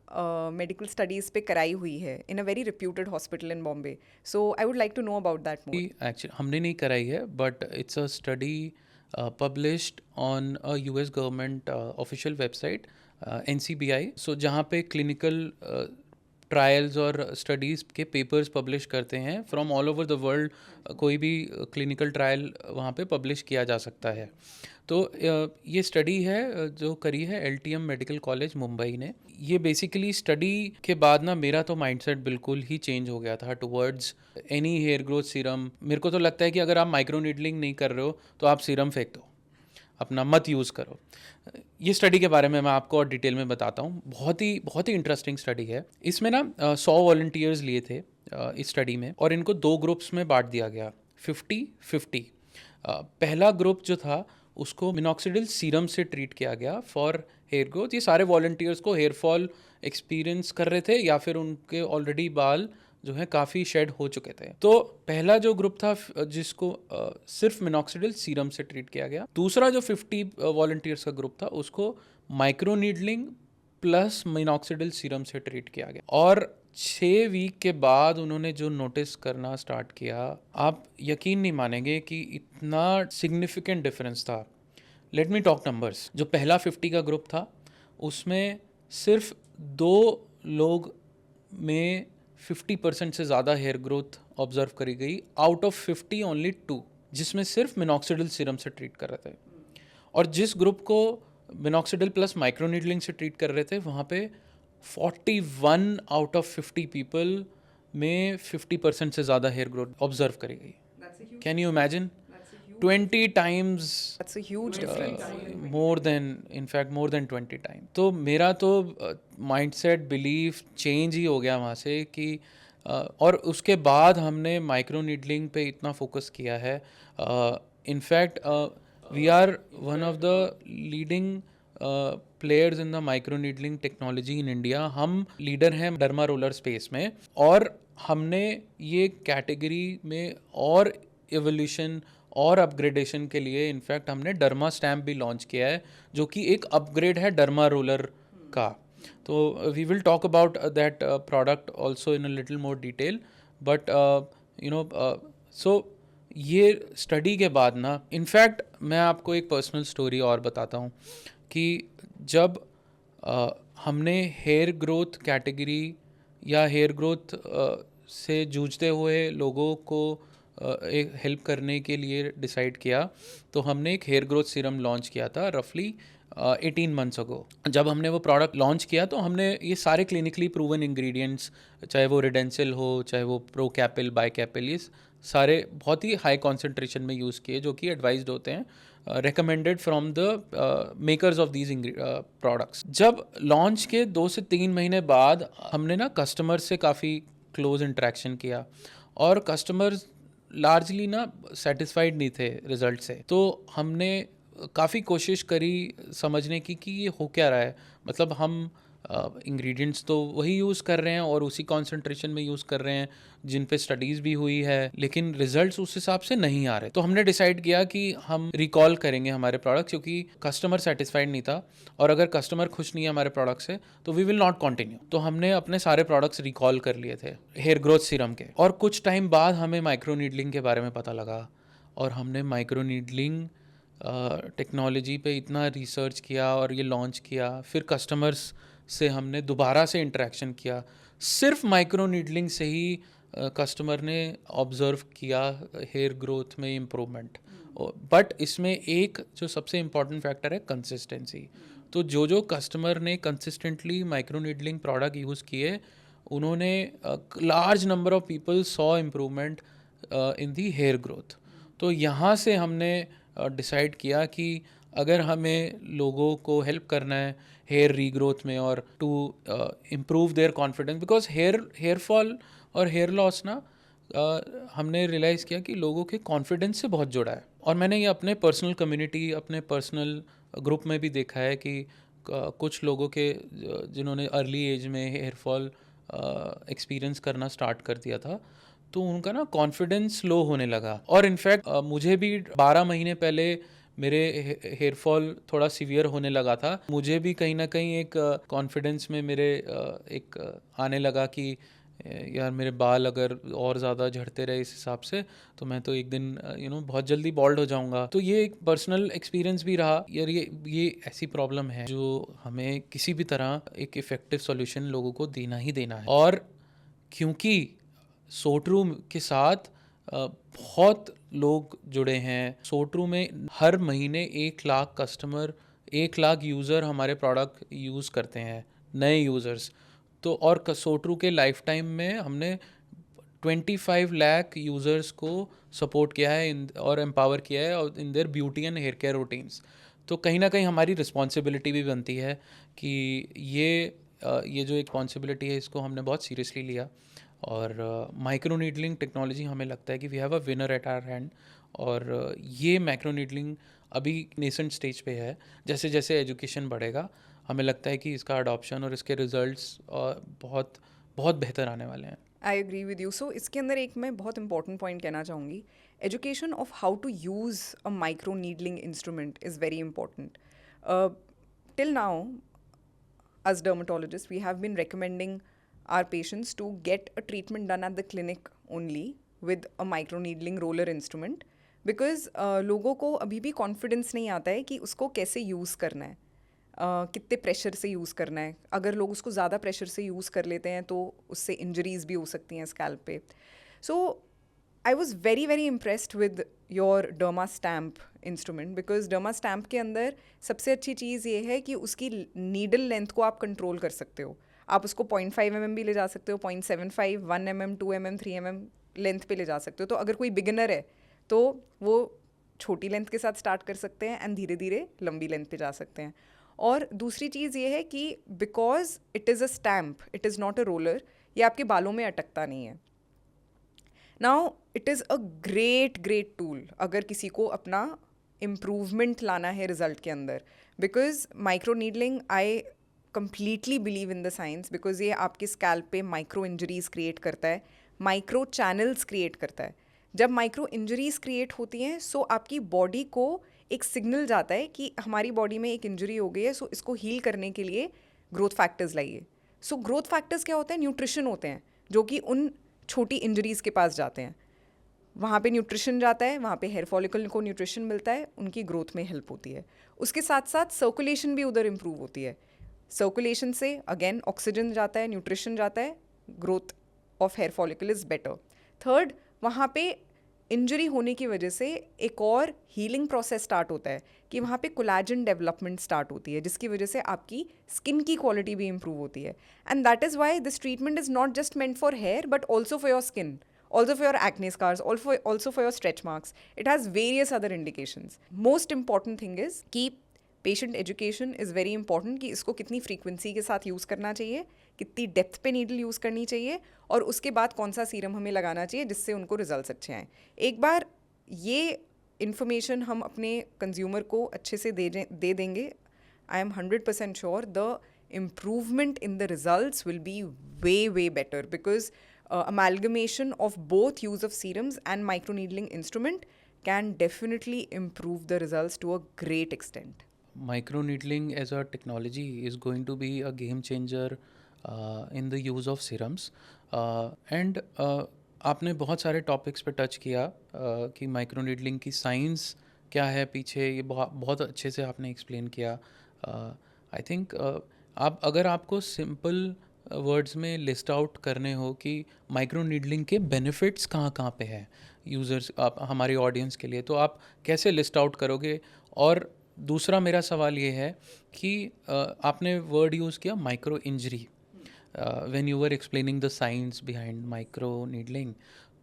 मेडिकल स्टडीज़ पे कराई हुई है in a very reputed hospital in Bombay. So I would like to know about that more. Actually हमने नहीं कराई है, but it's a study published on a US government official website NCBI। So जहाँ पे क्लिनिकल ट्रायल्स और studies के papers publish करते हैं from all over the world. कोई भी क्लिनिकल ट्रायल वहाँ पे पब्लिश किया जा सकता है। तो ये स्टडी है जो करी है LTM मेडिकल कॉलेज मुंबई ने। ये बेसिकली स्टडी के बाद ना मेरा तो माइंडसेट बिल्कुल ही चेंज हो गया था towards any hair growth serum. मेरे को तो लगता है कि अगर आप माइक्रो नीडलिंग नहीं कर रहे हो तो आप सीरम फेंक दो, अपना मत यूज़ करो। ये स्टडी के बारे में मैं आपको और डिटेल में बताता हूँ। बहुत ही इंटरेस्टिंग स्टडी है। इसमें ना 100 वॉलंटियर्स लिए थे इस स्टडी में, और इनको 2 ग्रुप्स में बांट दिया गया, 50-50। पहला ग्रुप जो था उसको मिनॉक्सिडिल सीरम से ट्रीट किया गया फॉर हेयर ग्रोथ। ये सारे वॉलंटियर्स को हेयर फॉल एक्सपीरियंस कर रहे थे या फिर उनके ऑलरेडी बाल जो है काफ़ी शेड हो चुके थे। तो पहला जो ग्रुप था जिसको सिर्फ मिनॉक्सिडिल सीरम से ट्रीट किया गया। दूसरा जो 50 वॉलंटियर्स का ग्रुप था उसको micro needling plus minoxidil serum से ट्रीट किया गया। और 6 वीक के बाद उन्होंने जो नोटिस करना स्टार्ट किया, आप यकीन नहीं मानेंगे कि इतना सिग्निफिकेंट डिफरेंस था। Let me talk numbers. जो पहला 50 का ग्रुप था उसमें सिर्फ 2 लोग में 50% से ज़्यादा हेयर ग्रोथ ऑब्जर्व करी गई, आउट ऑफ 50 ओनली 2, जिसमें सिर्फ मिनॉक्सिडिल सीरम से ट्रीट कर रहे थे। और जिस ग्रुप को मिनॉक्सिडिल प्लस माइक्रोनीडलिंग से ट्रीट कर रहे थे वहाँ पे 41 आउट ऑफ 50 पीपल में 50% से ज़्यादा हेयर ग्रोथ ऑब्जर्व करी गई। Can you imagine? 20 times That's a huge difference. more than, in fact more than 20 times। तो मेरा तो माइंडसेट बिलीफ चेंज ही हो गया वहाँ से कि और उसके बाद हमने माइक्रो नीडलिंग पे इतना फोकस किया है। In fact we are one of the leading players in the micro needling technology in India. हम लीडर हैं डर्मा रोलर स्पेस में, और हमने ये कैटेगरी में और एवोल्यूशन और अपग्रेडेशन के लिए इनफैक्ट हमने डर्मा स्टैम्प भी लॉन्च किया है, जो कि एक अपग्रेड है डर्मा रोलर का। तो we will talk about that product also in a little more detail, but so ये स्टडी के बाद ना, इनफैक्ट मैं आपको एक पर्सनल स्टोरी और बताता हूँ कि जब हमने हेयर ग्रोथ कैटेगरी या हेयर ग्रोथ से जूझते हुए लोगों को एक हेल्प करने के लिए डिसाइड किया, तो हमने एक हेयर ग्रोथ सीरम लॉन्च किया था रफली 18 मंथ्स अगो। जब हमने वो प्रोडक्ट लॉन्च किया तो हमने ये सारे क्लिनिकली प्रूवन इंग्रेडिएंट्स, चाहे वो रिडेंसिल हो, चाहे वो प्रो कैपिल, बाई कैपिल, ये सारे बहुत ही हाई कॉन्सेंट्रेशन में यूज़ किए, जो कि एडवाइज्ड होते हैं, recommended from the makers of these products। जब लॉन्च के 2 से 3 महीने बाद हमने ना कस्टमर से काफ़ी क्लोज इंटरेक्शन किया, और कस्टमर्स लार्जली ना सेटिस्फाइड नहीं थे रिज़ल्ट से। तो हमने काफ़ी कोशिश करी समझने की कि ये हो क्या रहा है। मतलब हम इंग्रेडिएंट्स तो वही यूज़ कर रहे हैं और उसी कॉन्सेंट्रेशन में यूज़ कर रहे हैं जिन पे स्टडीज़ भी हुई है, लेकिन रिजल्ट्स उस हिसाब से नहीं आ रहे। तो हमने डिसाइड किया कि हम रिकॉल करेंगे हमारे प्रोडक्ट, क्योंकि कस्टमर सेटिस्फाइड नहीं था और अगर कस्टमर खुश नहीं है हमारे प्रोडक्ट से तो वी विल नॉट कंटिन्यू। तो हमने अपने सारे प्रोडक्ट्स रिकॉल कर लिए थे हेयर ग्रोथ सीरम के। और कुछ टाइम बाद हमें माइक्रो नीडलिंग के बारे में पता लगा और हमने माइक्रो नीडलिंग टेक्नोलॉजी पे इतना रिसर्च किया और ये लॉन्च किया। फिर कस्टमर्स से हमने दोबारा से इंटरेक्शन किया। सिर्फ माइक्रो नीडलिंग से ही कस्टमर ने ऑब्ज़र्व किया हेयर ग्रोथ में इम्प्रूवमेंट। बट इसमें एक जो सबसे इम्पॉर्टेंट फैक्टर है कंसिस्टेंसी। तो जो कस्टमर ने consistently micro needling product use किए, उन्होंने large number of people saw improvement in the hair growth. तो यहाँ से हमने डिसाइड किया कि अगर हमें लोगों को हेल्प करना है हेयर रीग्रोथ में और to improve their confidence, because hair fall और हेयर लॉस ना हमने रियलाइज़ किया कि लोगों के कॉन्फिडेंस से बहुत जुड़ा है। और मैंने ये अपने पर्सनल कम्युनिटी, अपने पर्सनल ग्रुप में भी देखा है कि कुछ लोगों के जिन्होंने अर्ली एज में हेयर फॉल एक्सपीरियंस करना स्टार्ट कर दिया था, तो उनका ना कॉन्फिडेंस लो होने लगा। और इनफैक्ट मुझे भी 12 महीने पहले मेरे हेयर फॉल थोड़ा सीवियर होने लगा था। मुझे भी कहीं ना कहीं एक कॉन्फिडेंस में मेरे एक आने लगा कि यार मेरे बाल अगर और ज़्यादा झड़ते रहे इस हिसाब से तो मैं तो एक दिन बहुत जल्दी बॉल्ड हो जाऊंगा। तो ये एक पर्सनल एक्सपीरियंस भी रहा यार। ये ऐसी प्रॉब्लम है जो हमें किसी भी तरह एक इफ़ेक्टिव सॉल्यूशन लोगों को देना ही देना है। और क्योंकि सोट्रू के साथ बहुत लोग जुड़े हैं, सोट्रू में हर महीने 1 लाख कस्टमर, 1 लाख यूज़र हमारे प्रोडक्ट यूज़ करते हैं, नए यूज़र्स। तो और सोट्रू के लाइफ टाइम में हमने 25 लाख यूज़र्स को सपोर्ट किया है और एम्पावर किया है और in their beauty and hair care routines. तो कहीं ना कहीं हमारी रिस्पॉन्सिबिलिटी भी बनती है कि ये जो रिस्पॉन्सिबिलिटी है इसको हमने बहुत सीरियसली लिया। और माइक्रो नीडलिंग टेक्नोलॉजी हमें लगता है कि we have a winner at our hand. और ये माइक्रो नीडलिंग अभी नेसेंट स्टेज पे है। जैसे जैसे एजुकेशन बढ़ेगा हमें लगता है कि इसका अडॉप्शन और इसके रिजल्ट्स बहुत बहुत बेहतर आने वाले हैं। I agree with you. So इसके अंदर एक मैं बहुत इंपॉर्टेंट पॉइंट कहना चाहूँगी, education of how to use a micro needling instrument is very important. Till now as dermatologists we have been recommending our patients to get a treatment done at the clinic only with a microneedling roller instrument because लोगों को अभी भी confidence नहीं आता है कि उसको कैसे यूज़ करना है, कितने प्रेशर से यूज़ करना है। अगर लोग उसको ज़्यादा प्रेशर से यूज़ कर लेते हैं तो उससे इंजरीज भी हो सकती हैं स्कैल्प पे। So I was very very impressed with your derma stamp instrument because derma stamp के अंदर सबसे अच्छी चीज़ ये है कि उसकी नीडल लेंथ को आप कंट्रोल कर सकते हो। आप उसको 0.5 mm भी ले जा सकते हो, 0.75, 1 mm, 2 mm, 3 mm लेंथ पे ले जा सकते हो। तो अगर कोई बिगिनर है तो वो छोटी लेंथ के साथ स्टार्ट कर सकते हैं एंड धीरे धीरे लंबी लेंथ पे जा सकते हैं। और दूसरी चीज़ ये है कि because it is a stamp, it is not a roller, ये आपके बालों में अटकता नहीं है। Now it is a great tool अगर किसी को अपना इम्प्रूवमेंट लाना है रिजल्ट के अंदर, because micro needling I completely believe in the science because ये आपके स्कैल्प पे माइक्रो इंजरीज क्रिएट करता है, माइक्रो चैनल्स क्रिएट करता है। जब माइक्रो इंजरीज क्रिएट होती हैं सो आपकी बॉडी को एक सिग्नल जाता है कि हमारी बॉडी में एक इंजरी हो गई है, सो इसको हील करने के लिए ग्रोथ फैक्टर्स लाइए। सो ग्रोथ फैक्टर्स क्या होते हैं? न्यूट्रिशन होते हैं जो कि उन छोटी इंजरीज़ के पास जाते हैं। वहाँ पे न्यूट्रिशन जाता है, वहाँ पे हेयर फॉलिकल को न्यूट्रिशन मिलता है, उनकी ग्रोथ में हेल्प होती है। उसके साथ साथ सर्कुलेशन भी उधर इम्प्रूव होती है। सर्कुलेशन से अगेन ऑक्सीजन जाता है, न्यूट्रिशन जाता है, growth of hair follicle is better. Third, वहाँ पे इंजरी होने की वजह से एक और हीलिंग प्रोसेस स्टार्ट होता है कि वहाँ पे कोलैजन डेवलपमेंट स्टार्ट होती है जिसकी वजह से आपकी स्किन की क्वालिटी भी इंप्रूव होती है। And that is why this treatment is not just meant for hair but also for your skin, also for your acne scars, also for your stretch marks. It has various other indications. Most important thing is कि patient education is very important कि इसको कितनी frequency के साथ use करना चाहिए, कितनी depth पे नीडल यूज़ करनी चाहिए और उसके बाद कौन सा सीरम हमें लगाना चाहिए जिससे उनको रिजल्ट्स अच्छे आएँ। एक बार ये इन्फॉर्मेशन हम अपने कंज्यूमर को अच्छे से दे देंगे, I am 100% sure the improvement in the results will be way better, because amalgamation of both use of serums and microneedling instrument can definitely improve the results to a great extent. Microneedling as a technology is going to be a game changer in the use of serums. And आपने बहुत सारे topics पे touch किया कि microneedling की science क्या है पीछे, ये बहुत अच्छे से आपने एक्सप्लेन किया. आई थिंक आप अगर आपको सिंपल वर्ड्स में लिस्ट आउट करने हो कि माइक्रो नीडलिंग के बेनिफिट्स कहाँ कहाँ पे है यूज़र्स, आप हमारे ऑडियंस के लिए, तो आप कैसे लिस्ट आउट करोगे? और दूसरा मेरा सवाल ये है कि आपने वर्ड यूज़ किया micro injury when you were explaining the science behind micro needling.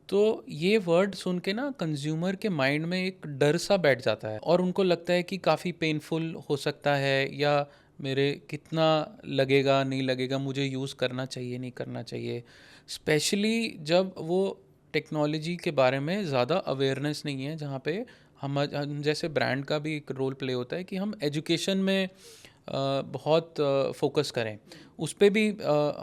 तो ये वर्ड सुन के ना कंज्यूमर के माइंड में एक डर सा बैठ जाता है और उनको लगता है कि काफ़ी पेनफुल हो सकता है, या मेरे कितना लगेगा नहीं लगेगा, मुझे यूज़ करना चाहिए नहीं करना चाहिए. स्पेशली जब वो टेक्नोलॉजी के बारे में ज़्यादा अवेयरनेस नहीं है, जहाँ पे हम जैसे ब्रांड का भी एक रोल प्ले होता है कि हम एजुकेशन में बहुत फोकस करें. उस पर भी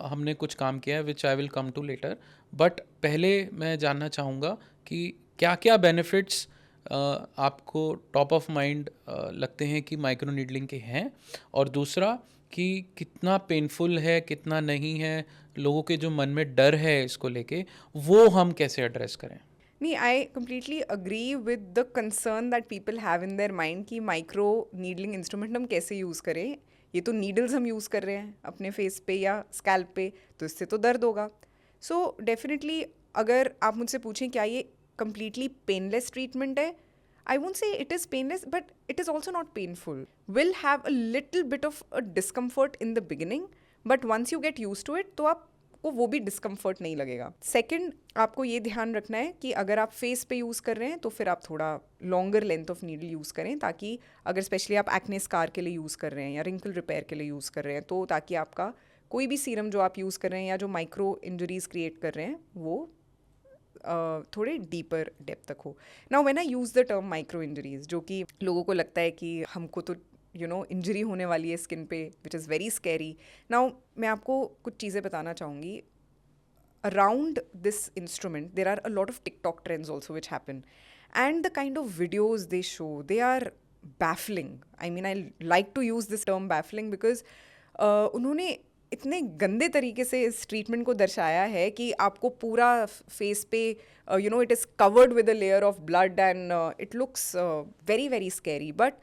हमने कुछ काम किया है which I will come to later. But पहले मैं जानना चाहूँगा कि क्या क्या बेनिफिट्स आपको टॉप ऑफ माइंड लगते हैं कि माइक्रो नीडलिंग के हैं, और दूसरा कि कितना पेनफुल है कितना नहीं है, लोगों के जो मन में डर है इसको लेके वो हम कैसे एड्रेस करें. नहीं, I completely agree with the concern that people have in their mind कि माइक्रो नीडलिंग इंस्ट्रूमेंट हम कैसे यूज़ करें. ये तो नीडल्स हम यूज़ कर रहे हैं अपने फेस पे या स्कैल्प पे, तो इससे तो दर्द होगा. सो डेफिनेटली अगर आप मुझसे पूछें क्या ये कम्प्लीटली पेनलेस ट्रीटमेंट है, I won't say it is painless, but it is also not painful. Will have a little bit of a discomfort in the beginning, but once you get used to it, तो आपको वो भी discomfort नहीं लगेगा. Second, आपको ये ध्यान रखना है कि अगर आप फेस पे यूज़ कर रहे हैं तो फिर आप थोड़ा longer length of needle use करें, ताकि अगर स्पेशली आप एक्ने स्कार के लिए यूज़ कर रहे हैं या रिंकल रिपेयर के लिए यूज़ कर रहे हैं, तो ताकि आपका कोई भी सीरम जो आप यूज़ कर रहे हैं या जो माइक्रो इंजरीज क्रिएट कर रहे हैं वो थोड़े डीपर डेप्थ तक हो. Now when I use the term micro injuries, जो कि लोगों को लगता है कि हमको तो इंजरी होने वाली है स्किन पे, which is very scary. Now मैं आपको कुछ चीज़ें बताना चाहूँगी. Around this instrument there are a lot of TikTok trends also which happen, and the kind of videos they show, they are baffling. I mean, I like to use this term baffling because उन्होंने इतने गंदे तरीके से इस treatment को दर्शाया है कि आपको पूरा फेस पे it is covered with a layer of blood and it looks very scary. But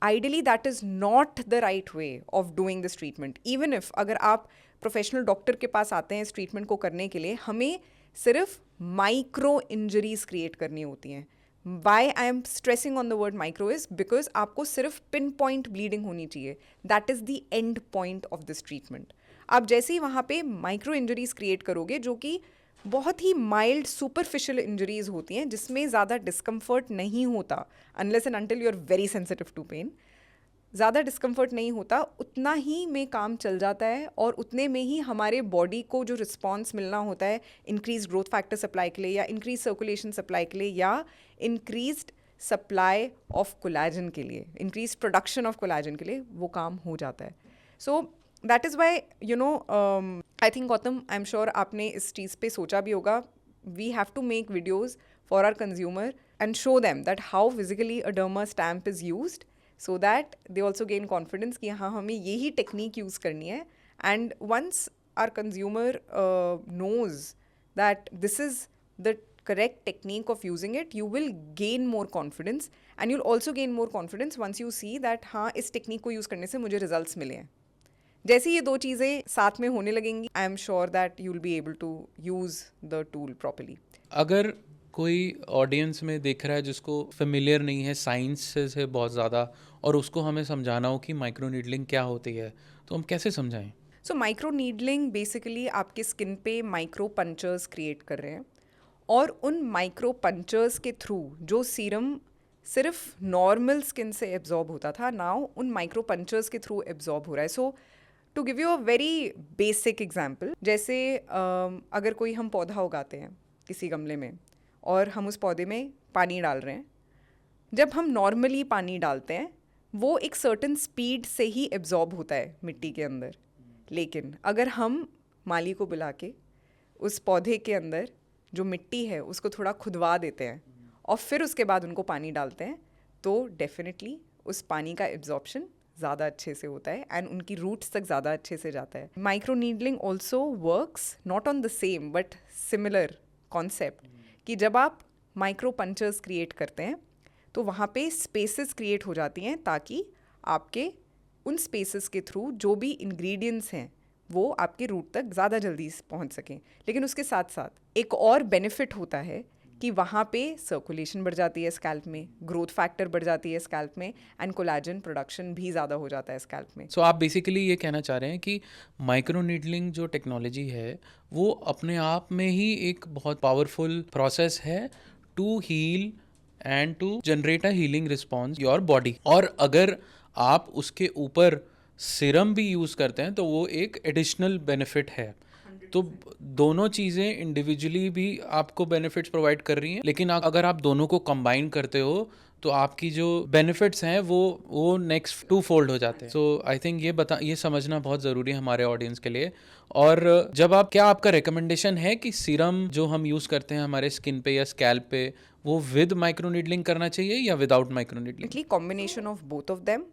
ideally that is not the right way of doing this treatment. Even if अगर आप प्रोफेशनल डॉक्टर के पास आते हैं इस ट्रीटमेंट को करने के लिए, हमें सिर्फ माइक्रो इंजरीज क्रिएट करनी होती हैं. Why I am stressing on the word micro is because आपको सिर्फ पिन पॉइंट ब्लीडिंग होनी चाहिए. That is the end point of this treatment. आप जैसे ही वहाँ पे माइक्रो इंजरीज क्रिएट करोगे, जो कि बहुत ही माइल्ड सुपरफिशियल इंजरीज होती हैं जिसमें ज़्यादा डिस्कम्फर्ट नहीं होता, unless and until you are very sensitive to pain, ज़्यादा डिस्कम्फर्ट नहीं होता, उतना ही में काम चल जाता है और उतने में ही हमारे बॉडी को जो रिस्पॉन्स मिलना होता है इंक्रीज ग्रोथ फैक्टर सप्लाई के लिए या इंक्रीज सर्कुलेशन सप्लाई के लिए या इंक्रीज्ड सप्लाई ऑफ कोलाजन के लिए, इंक्रीज प्रोडक्शन ऑफ कोलाजन के लिए वो काम हो जाता है. So that is why I think Gautam, I am sure आपने इस चीज़ पे सोचा भी होगा. We have to make videos for our consumer and show them that how physically a derma stamp is used, so that they also gain confidence कि हाँ हमें यही टेक्निक यूज़ करनी है. and once our consumer knows that this is the correct technique of using it, you will gain more confidence, and you'll also gain more confidence once you see that हाँ इस technique को use करने से मुझे results मिले हैं. जैसे ये दो चीज़ें साथ में होने लगेंगी, I am sure that you will be able to use the tool properly. अगर कोई ऑडियंस में देख रहा है जिसको फेमिलियर नहीं है साइंस से बहुत ज़्यादा, और उसको हमें समझाना हो कि माइक्रो नीडलिंग क्या होती है, तो हम कैसे समझाएं? सो माइक्रो नीडलिंग बेसिकली आपके स्किन पे माइक्रो पंचर्स क्रिएट कर रहे हैं, और उन माइक्रो पंचर्स के थ्रू जो सीरम सिर्फ नॉर्मल स्किन से एब्जॉर्ब होता था, नाउ उन माइक्रो पंचर्स के थ्रू एब्जॉर्ब हो रहा है. So to give you a very basic example, जैसे अगर कोई हम पौधा उगाते हैं किसी गमले में और हम उस पौधे में पानी डाल रहे हैं, जब हम नॉर्मली पानी डालते हैं वो एक सर्टन स्पीड से ही एब्जॉर्ब होता है मिट्टी के अंदर. लेकिन अगर हम माली को बुला के उस पौधे के अंदर जो मिट्टी है उसको थोड़ा खुदवा देते हैं और फिर उसके बाद उनको पानी डालते हैं, तो डेफिनेटली उस पानी का एब्जॉर्प्शन ज़्यादा अच्छे से होता है एंड उनकी रूट्स तक ज़्यादा अच्छे से जाता है. Micro needling also works not on the same but similar concept कि जब आप माइक्रो पंचर्स क्रिएट करते हैं तो वहाँ पे स्पेसेस क्रिएट हो जाती हैं ताकि आपके उन स्पेसेस के थ्रू जो भी इंग्रेडिएंट्स हैं वो आपके रूट तक ज़्यादा जल्दी पहुँच सकें. लेकिन उसके साथ साथ एक और बेनिफिट होता है कि वहाँ पे सर्कुलेशन बढ़ जाती है स्कैल्प में, ग्रोथ फैक्टर बढ़ जाती है स्कैल्प में एंड कोलाजन प्रोडक्शन भी ज़्यादा हो जाता है स्कैल्प में. सो आप बेसिकली ये कहना चाह रहे हैं कि माइक्रो नीडलिंग जो टेक्नोलॉजी है वो अपने आप में ही एक बहुत पावरफुल प्रोसेस है to heal and to generate a healing response your body. और अगर आप उसके ऊपर सिरम भी यूज़ करते हैं तो वो एक एडिशनल बेनिफिट है. तो दोनों चीज़ें इंडिविजुअली भी आपको बेनिफिट्स प्रोवाइड कर रही हैं, लेकिन अगर आप दोनों को कंबाइन करते हो तो आपकी जो बेनिफिट्स हैं वो नेक्स्ट टू फोल्ड हो जाते हैं. सो आई थिंक ये समझना बहुत ज़रूरी है हमारे ऑडियंस के लिए. और जब क्या आपका रिकमेंडेशन है कि सीरम जो हम यूज़ करते हैं हमारे स्किन पे या स्कैल्प पे वो विद माइक्रो नीडलिंग करना चाहिए या without micro needling? Definitely combination of both of them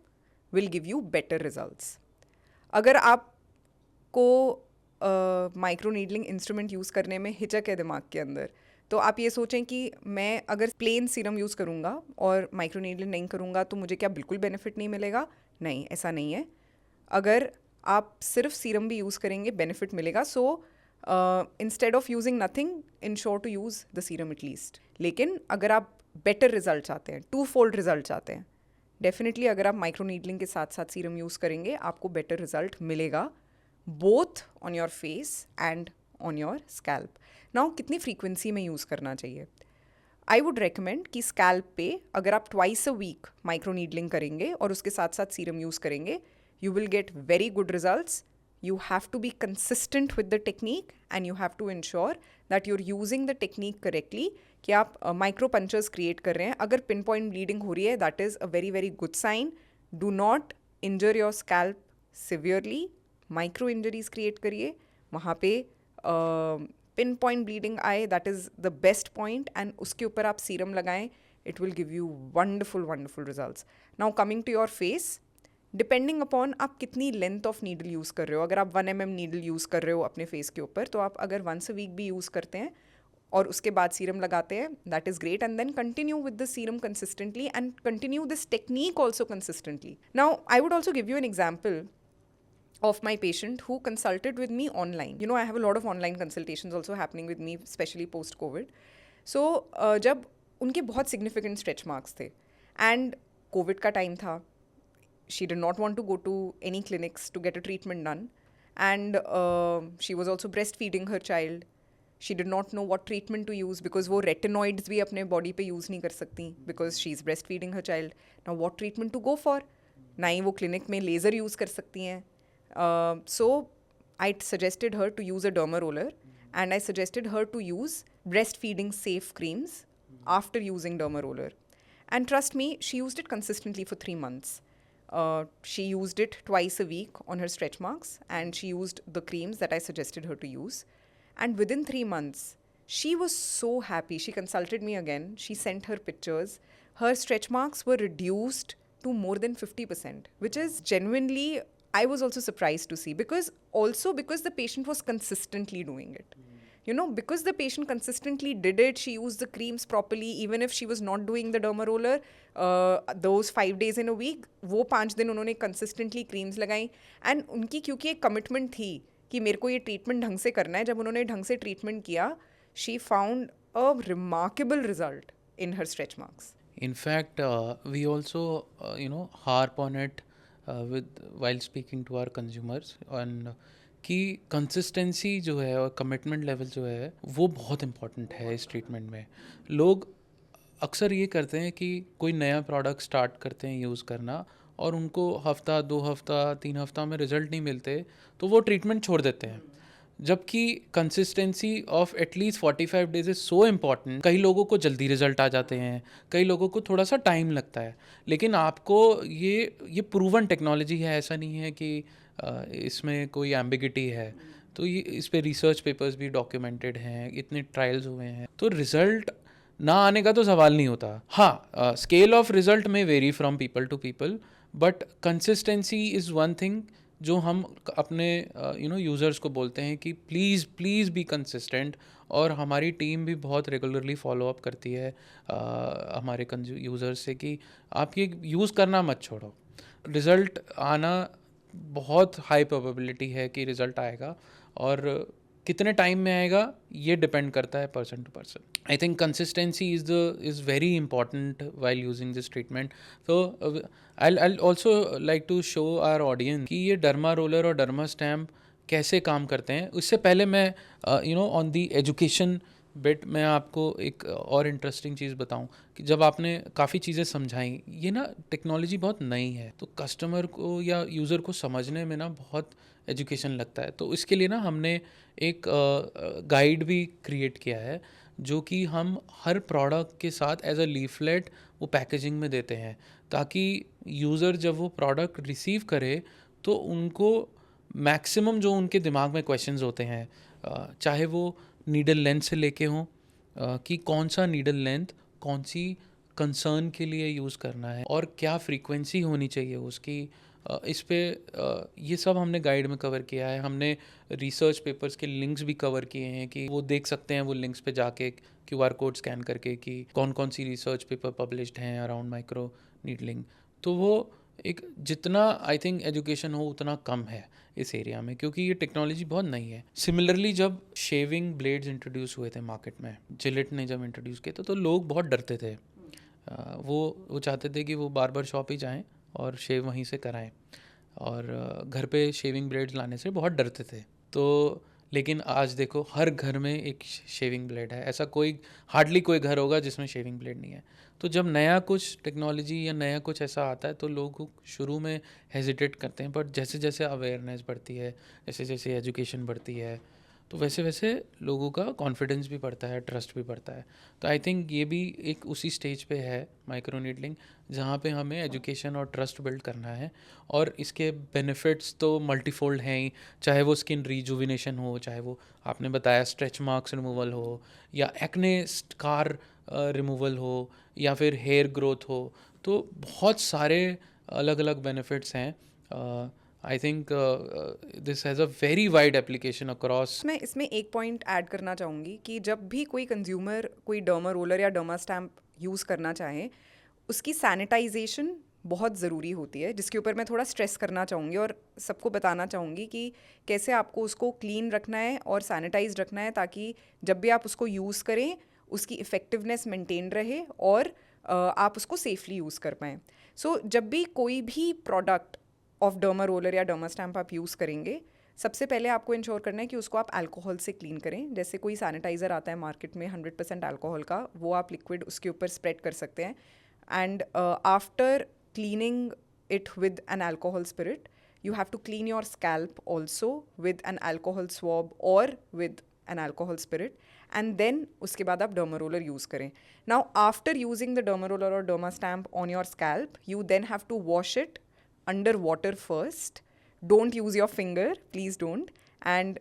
will give you better results. अगर आपको माइक्रो नीडलिंग इंस्ट्रूमेंट यूज़ करने में हिचक है दिमाग के अंदर, तो आप ये सोचें कि मैं अगर प्लेन सीरम यूज़ करूँगा और माइक्रो नीडलिंग नहीं करूँगा तो मुझे क्या बिल्कुल बेनिफिट नहीं मिलेगा? नहीं, ऐसा नहीं है. अगर आप सिर्फ सीरम भी यूज़ करेंगे बेनिफिट मिलेगा. So instead of using nothing ensure to use the serum at least. लेकिन अगर आप बेटर रिजल्ट चाहते हैं, टू फोल्ड रिजल्ट चाहते हैं, डेफिनेटली अगर आप माइक्रो नीडलिंग के साथ साथ सीरम यूज़ करेंगे आपको बेटर रिजल्ट मिलेगा both on your face and on your scalp. Now कितनी फ्रीक्वेंसी में यूज़ करना चाहिए? आई वुड रेकमेंड कि स्कैल्प पे अगर आप twice a week micro needling करेंगे और उसके साथ साथ सीरम यूज़ करेंगे, you will get very good results. You have to be consistent with the technique and you have to ensure that you're using the technique correctly. कि आप micro punctures create कर रहे हैं, अगर पिन पॉइंट ब्लीडिंग हो रही है that is a very very good sign. Do not injure your scalp severely. Micro injuries create करिए, वहाँ पे पिन पॉइंट ब्लीडिंग आए that is the best point and उसके ऊपर आप सीरम लगाएं. It will give you wonderful wonderful results. Now coming to your face, depending upon आप कितनी लेंथ ऑफ नीडल यूज़ कर रहे हो. अगर आप 1 mm नीडल यूज़ कर रहे हो अपने फेस के ऊपर, तो आप अगर वंस अ वीक भी यूज़ करते हैं और उसके बाद सीरम लगाते हैं, that is great. And then continue with the serum consistently and continue this technique also consistently. Now I would also give you an example of my patient who consulted with me online. You know, I have a lot of online consultations also happening with me, especially post-COVID. So, जब उनके बहुत significant stretch marks थे and COVID का time था, she did not want to go to any clinics to get a treatment done, and she was also breastfeeding her child. She did not know what treatment to use because वो retinoids भी अपने body पे use नहीं कर सकती because she is breastfeeding her child. Now what treatment to go for? ना ही वो clinic में laser use कर सकती हैं. So I suggested her to use a derma roller and I suggested her to use breastfeeding safe creams after using derma roller. And trust me, she used it consistently for 3 months. She used it twice a week on her stretch marks and she used the creams that I suggested her to use. And within 3 months, she was so happy. She consulted me again. She sent her pictures. Her stretch marks were reduced to more than 50%, which is genuinely, I was also surprised to see because the patient was consistently doing it. You know, because the patient consistently did it, she used the creams properly, even if she was not doing the derma roller, those 5 days in a week, वो 5 दिन उन्होंने consistently creams लगाई. And उनकी क्योंकि एक commitment थी कि मेरे को ये treatment ढंग से करना है, जब उन्होंने ढंग से treatment किया, she found a remarkable result in her stretch marks. In fact, we also, harp on it while speaking to our consumers on कि कंसिस्टेंसी जो है और कमिटमेंट लेवल जो है वो बहुत इम्पॉर्टेंट है इस ट्रीटमेंट में. लोग अक्सर ये करते हैं कि कोई नया प्रोडक्ट स्टार्ट करते हैं यूज़ करना और उनको हफ्ता 2 हफ्ता 3 हफ्ता में रिज़ल्ट नहीं मिलते तो वो ट्रीटमेंट छोड़ देते हैं. जबकि consistency of at least 45 days is so important. कई लोगों को जल्दी रिजल्ट आ जाते हैं, कई लोगों को थोड़ा सा टाइम लगता है, लेकिन आपको ये प्रूवन टेक्नोलॉजी है. ऐसा नहीं है कि इसमें कोई एम्बिगिटी है, तो ये इस पे रिसर्च पेपर्स भी डॉक्यूमेंटेड हैं, इतने ट्रायल्स हुए हैं, तो रिजल्ट ना आने का तो सवाल नहीं होता. हाँ, स्केल ऑफ रिजल्ट में vary from people to people, but consistency is one thing जो हम अपने यूज़र्स को बोलते हैं कि प्लीज़ प्लीज़ बी कंसिस्टेंट. और हमारी टीम भी बहुत रेगुलरली फॉलो अप करती है हमारे यूज़र्स से कि आप ये यूज़ करना मत छोड़ो. रिज़ल्ट आना बहुत हाई प्रोबेबिलिटी है कि रिज़ल्ट आएगा, और कितने टाइम में आएगा ये डिपेंड करता है person to person. I think consistency is very important while using this treatment. तो I also like to show our audience कि ये डर्मा रोलर और डर्मा स्टैम्प कैसे काम करते हैं. उससे पहले मैं ऑन दी एजुकेशन बिट मैं आपको एक और इंटरेस्टिंग चीज़ बताऊं कि जब आपने काफ़ी चीज़ें समझाई, ये ना टेक्नोलॉजी बहुत नई है, तो कस्टमर को या यूज़र को समझने में ना बहुत एजुकेशन लगता है. तो इसके लिए ना हमने एक गाइड भी क्रिएट किया है, जो कि हम हर प्रोडक्ट के साथ एज अ लीफलेट वो पैकेजिंग में देते हैं, ताकि यूज़र जब वो प्रोडक्ट रिसीव करे तो उनको मैक्सिमम जो उनके दिमाग में क्वेश्चंस होते हैं, चाहे वो नीडल लेंथ से लेके हों, कि कौन सा नीडल लेंथ कौन सी कंसर्न के लिए यूज़ करना है और क्या फ्रीक्वेंसी होनी चाहिए उसकी, इस पे ये सब हमने गाइड में कवर किया है. हमने रिसर्च पेपर्स के लिंक्स भी कवर किए हैं कि वो देख सकते हैं वो लिंक्स पे जाके QR कोड स्कैन करके कि कौन कौन सी रिसर्च पेपर पब्लिश्ड हैं अराउंड माइक्रो नीडलिंग. तो वो एक जितना आई थिंक एजुकेशन हो उतना कम है इस एरिया में, क्योंकि ये टेक्नोलॉजी बहुत नई है. सिमिलरली जब शेविंग ब्लेड्स इंट्रोड्यूस हुए थे मार्केट में, जिलेट ने जब इंट्रोड्यूस किए थे, तो लोग बहुत डरते थे. वो चाहते थे कि वो बार्बर शॉप ही जाएं और शेव वहीं से कराएं, और घर पे शेविंग ब्लेड्स लाने से बहुत डरते थे. तो लेकिन आज देखो हर घर में एक शेविंग ब्लेड है. ऐसा कोई हार्डली कोई घर होगा जिसमें शेविंग ब्लेड नहीं है. तो जब नया कुछ टेक्नोलॉजी या नया कुछ ऐसा आता है तो लोग शुरू में हेजिटेट करते हैं, बट जैसे जैसे अवेयरनेस बढ़ती है, जैसे जैसे एजुकेशन बढ़ती है, तो वैसे वैसे लोगों का कॉन्फिडेंस भी बढ़ता है, ट्रस्ट भी बढ़ता है. तो आई थिंक ये भी एक उसी स्टेज पे है माइक्रो नीडलिंग, जहाँ पे हमें एजुकेशन और ट्रस्ट बिल्ड करना है. और इसके बेनिफिट्स तो मल्टीफोल्ड हैं ही, चाहे वो स्किन रिजुविनेशन हो, चाहे वो आपने बताया स्ट्रेच मार्क्स रिमूवल हो, या एक्ने स्कार रिमूवल हो, या फिर हेयर ग्रोथ हो. तो बहुत सारे अलग अलग बेनिफिट्स हैं. I think this has a very wide application across. मैं इसमें एक पॉइंट ऐड करना चाहूँगी कि जब भी कोई कंज्यूमर कोई डर्मा रोलर या डर्मा स्टैम्प यूज़ करना चाहे, उसकी सैनिटाइजेशन बहुत ज़रूरी होती है, जिसके ऊपर मैं थोड़ा स्ट्रेस करना चाहूँगी और सबको बताना चाहूँगी कि कैसे आपको उसको क्लीन रखना है और सैनिटाइज रखना है, ताकि जब भी आप उसको यूज़ करें उसकी इफ़ेक्टिवनेस मेंटेन रहे और आप उसको सेफली यूज़ कर पाएँ. सो जब भी कोई भी प्रोडक्ट ऑफ डर्मा रोलर या डर्मा स्टैम्प आप यूज़ करेंगे, सबसे पहले आपको इंश्योर करना है कि उसको आप अल्कोहल से क्लीन करें. जैसे कोई सैनिटाइज़र आता है मार्केट में 100% अल्कोहल का, वो आप लिक्विड उसके ऊपर स्प्रेड कर सकते हैं. And after cleaning it with an alcohol spirit, you have to clean your scalp also with an alcohol swab or with an alcohol spirit, and then उसके बाद आप derma roller use करें. Now after using the derma roller or derma stamp on your scalp, you then have to wash it under water first. Don't use your finger, please don't. And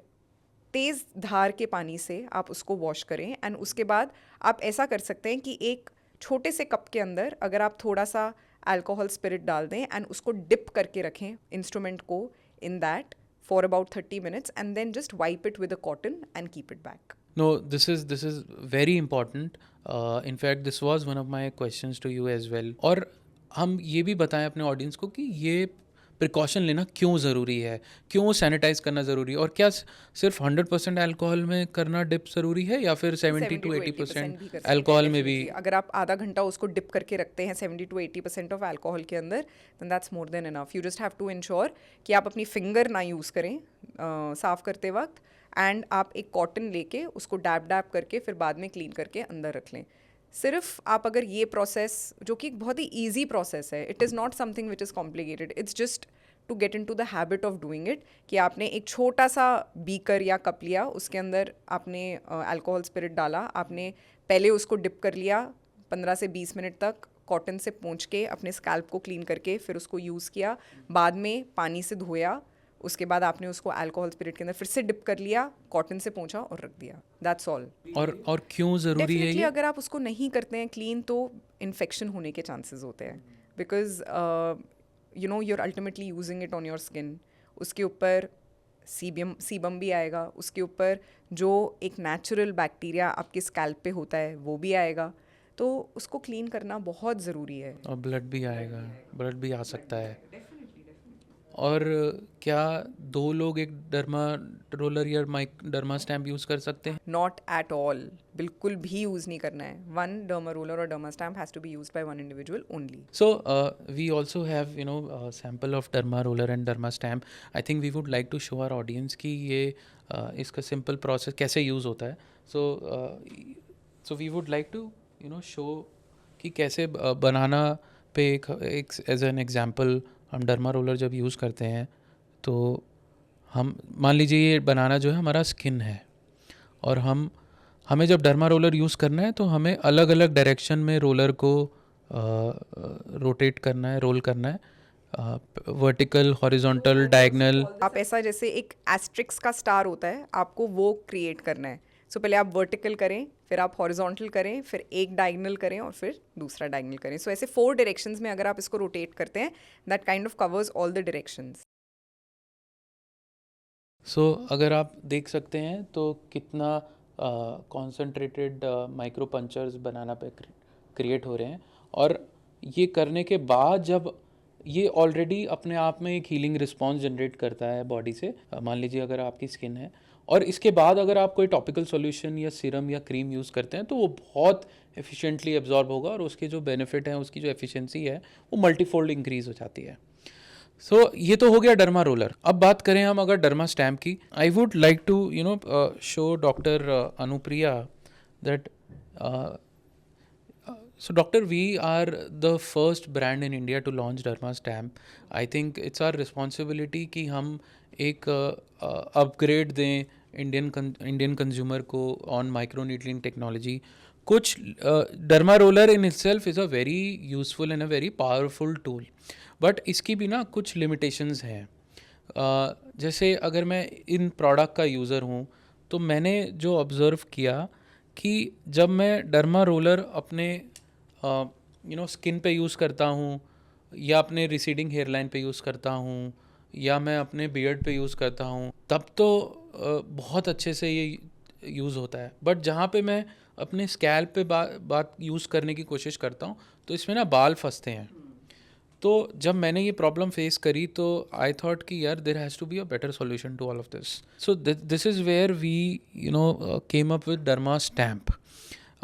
तेज़ धार के पानी से आप उसको wash करें. And उसके बाद आप ऐसा कर सकते हैं कि एक छोटे से कप के अंदर अगर आप थोड़ा सा अल्कोहल स्पिरिट डाल दें एंड उसको डिप करके रखें इंस्ट्रूमेंट को in that for about 30 minutes, and then just wipe it with a cotton and keep it back. No, this is very important. In fact, this was one of my questions to you as well. और हम ये भी बताएं अपने audience को कि ये precaution लेना क्यों ज़रूरी है, क्यों सैनिटाइज करना ज़रूरी है, और क्या सिर्फ 100% अल्कोहल में करना डिप ज़रूरी है, या फिर 70 to 80% अल्कोहल में भी. अगर आप आधा घंटा उसको डिप करके रखते हैं 70 to 80% ऑफ अल्कोहल के अंदर, then that's more than enough. You just have to ensure कि आप अपनी फिंगर ना यूज़ करें साफ़ करते वक्त, एंड आप एक कॉटन लेके उसको डैब डैब करके फिर बाद में क्लीन करके अंदर रख लें. सिर्फ आप अगर ये प्रोसेस, जो कि एक बहुत ही ईजी प्रोसेस है, it is not something which is complicated, it's just to get into the habit of doing it, कि आपने एक छोटा सा बीकर या कप लिया, उसके अंदर आपने अल्कोहल स्पिरिट डाला, आपने पहले उसको डिप कर लिया 15 से 20 मिनट तक कॉटन से पोंछ के अपने स्कैल्प को क्लीन करके फिर उसको यूज़ किया, बाद में पानी से धोया, उसके बाद आपने उसको अल्कोहल स्पिरिट के अंदर फिर से डिप कर लिया, कॉटन से पोंछा और रख दिया, दैट्स ऑल। और क्यों ज़रूरी है डेफिनेटली ये? अगर आप उसको नहीं करते हैं क्लीन तो इन्फेक्शन होने के चांसेस होते हैं, because you know you're ultimately using it on your skin. उसके ऊपर सीबम भी आएगा, उसके ऊपर जो एक नेचुरल बैक्टीरिया आपके स्कैल्प पे होता है वो भी आएगा, तो उसको क्लीन करना बहुत ज़रूरी है। और ब्लड भी आएगा, ब्लड भी आ सकता है। और क्या दो लोग एक डर्मा रोलर या डर्मा स्टैम्प यूज़ कर सकते हैं? नॉट एट ऑल, बिल्कुल भी यूज़ नहीं करना है। वन डर्मा रोलर और derma stamp has to be used by one individual only. So we also have a sample of derma roller and derma stamp. I think we would like to show our audience कि ये इसका simple process कैसे use होता है. So we would like to show कि कैसे बनाना पे एक as an example हम डर्मा रोलर जब यूज़ करते हैं तो हम मान लीजिए ये बनाना जो है हमारा स्किन है, और हमें जब डर्मा रोलर यूज़ करना है तो हमें अलग अलग डायरेक्शन में रोलर को रोटेट करना है, रोल करना है, वर्टिकल, हॉरिजॉन्टल, डायगनल। आप ऐसा जैसे एक एस्ट्रिक्स का स्टार होता है, आपको वो क्रिएट करना है। सो पहले आप वर्टिकल करें, फिर आप हॉरिजॉन्टल करें, फिर एक डायगनल करें और फिर दूसरा डायगनल करें। सो ऐसे 4 डायरेक्शंस में अगर आप इसको रोटेट करते हैं, that kind of covers all the directions. So अगर आप देख सकते हैं तो कितना कॉन्सेंट्रेटेड माइक्रो पंचर्स बनाना पे क्रिएट हो रहे हैं, और ये करने के बाद जब ये ऑलरेडी अपने आप में एक हीलिंग रिस्पॉन्स जनरेट करता है बॉडी से, मान लीजिए अगर आपकी स्किन है, और इसके बाद अगर आप कोई टॉपिकल सॉल्यूशन या सीरम या क्रीम यूज़ करते हैं तो वो बहुत एफिशिएंटली एब्जॉर्ब होगा, और उसके जो बेनिफिट हैं, उसकी जो एफिशिएंसी है वो मल्टीफोल्ड इंक्रीज हो जाती है। सो ये तो हो गया डर्मा रोलर। अब बात करें हम अगर डर्मा स्टैम्प की, I would like to show doctor Anupriya that so doctor, we are the first brand in India to launch derma stamp. I think it's our responsibility कि हम एक अपग्रेड दें इंडियन कंज्यूमर को ऑन माइक्रो नीडलिंग टेक्नोलॉजी। कुछ derma roller in itself is a very useful and a very powerful tool, but इसकी भी ना कुछ लिमिटेशंस हैं। जैसे अगर मैं इन प्रोडक्ट का यूज़र हूँ तो मैंने जो ऑब्ज़र्व किया कि जब मैं डर्मा रोलर अपने स्किन पे यूज़ करता हूँ, या अपने रिसीडिंग हेयरलाइन पे यूज़ करता हूँ, या मैं अपने बियर्ड पे यूज़ करता हूँ, तब तो बहुत अच्छे से ये यूज़ होता है। बट जहाँ पे मैं अपने स्कैल्प पे बात यूज़ करने की कोशिश करता हूँ तो इसमें ना बाल फंसते हैं। तो जब मैंने ये प्रॉब्लम फेस करी तो आई थॉट कि यार there has to be a better solution to all of this. So this is where we came up with derma stamp.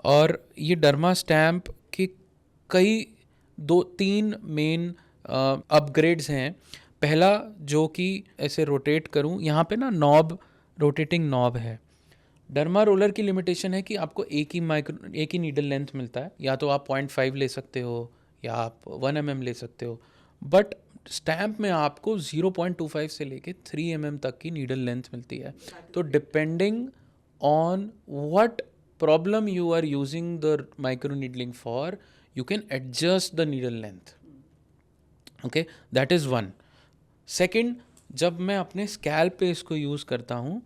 और ये डर्मा स्टैम्प के कई 2-3 मेन अपग्रेड्स हैं। पहला जो कि ऐसे रोटेट करूं, यहाँ पे ना नॉब, रोटेटिंग नॉब है। डर्मा रोलर की लिमिटेशन है कि आपको एक ही नीडल लेंथ मिलता है, या तो आप 0.5 ले सकते हो या आप 1 mm ले सकते हो, बट स्टैम्प में आपको 0.25 से लेके 3 mm तक की नीडल लेंथ मिलती है। तो depending on what problem you are using the micro needling for, you can adjust the needle length. Okay, that is one. Second, जब मैं अपने स्कैल्प पे इसको यूज़ करता हूँ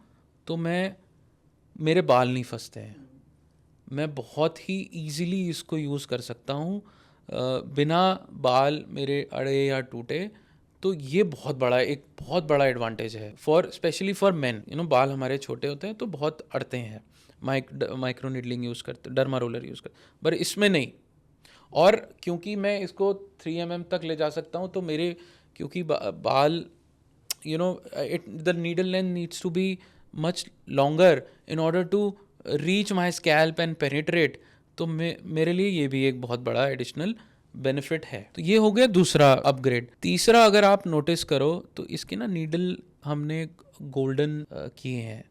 तो मेरे बाल नहीं फंसते हैं। मैं बहुत ही ईजीली इसको यूज़ कर सकता हूँ बिना बाल मेरे अड़े या टूटे। तो ये एक बहुत बड़ा एडवांटेज है स्पेशली फॉर मेन। बाल हमारे छोटे होते हैं तो बहुत अड़ते हैं, माइक्रो नीडलिंग यूज़ करते, डर्मा रोलर यूज़ करते, पर इसमें नहीं। और क्योंकि मैं इसको 3 mm तक ले जा सकता हूँ तो मेरे क्योंकि बाल the needle length needs to be much longer in order to reach my scalp and penetrate, तो मेरे लिए ये भी एक बहुत बड़ा एडिशनल बेनिफिट है। तो ये हो गया दूसरा अपग्रेड। तीसरा, अगर आप नोटिस करो तो इसके ना नीडल हमने गोल्डन किए हैं।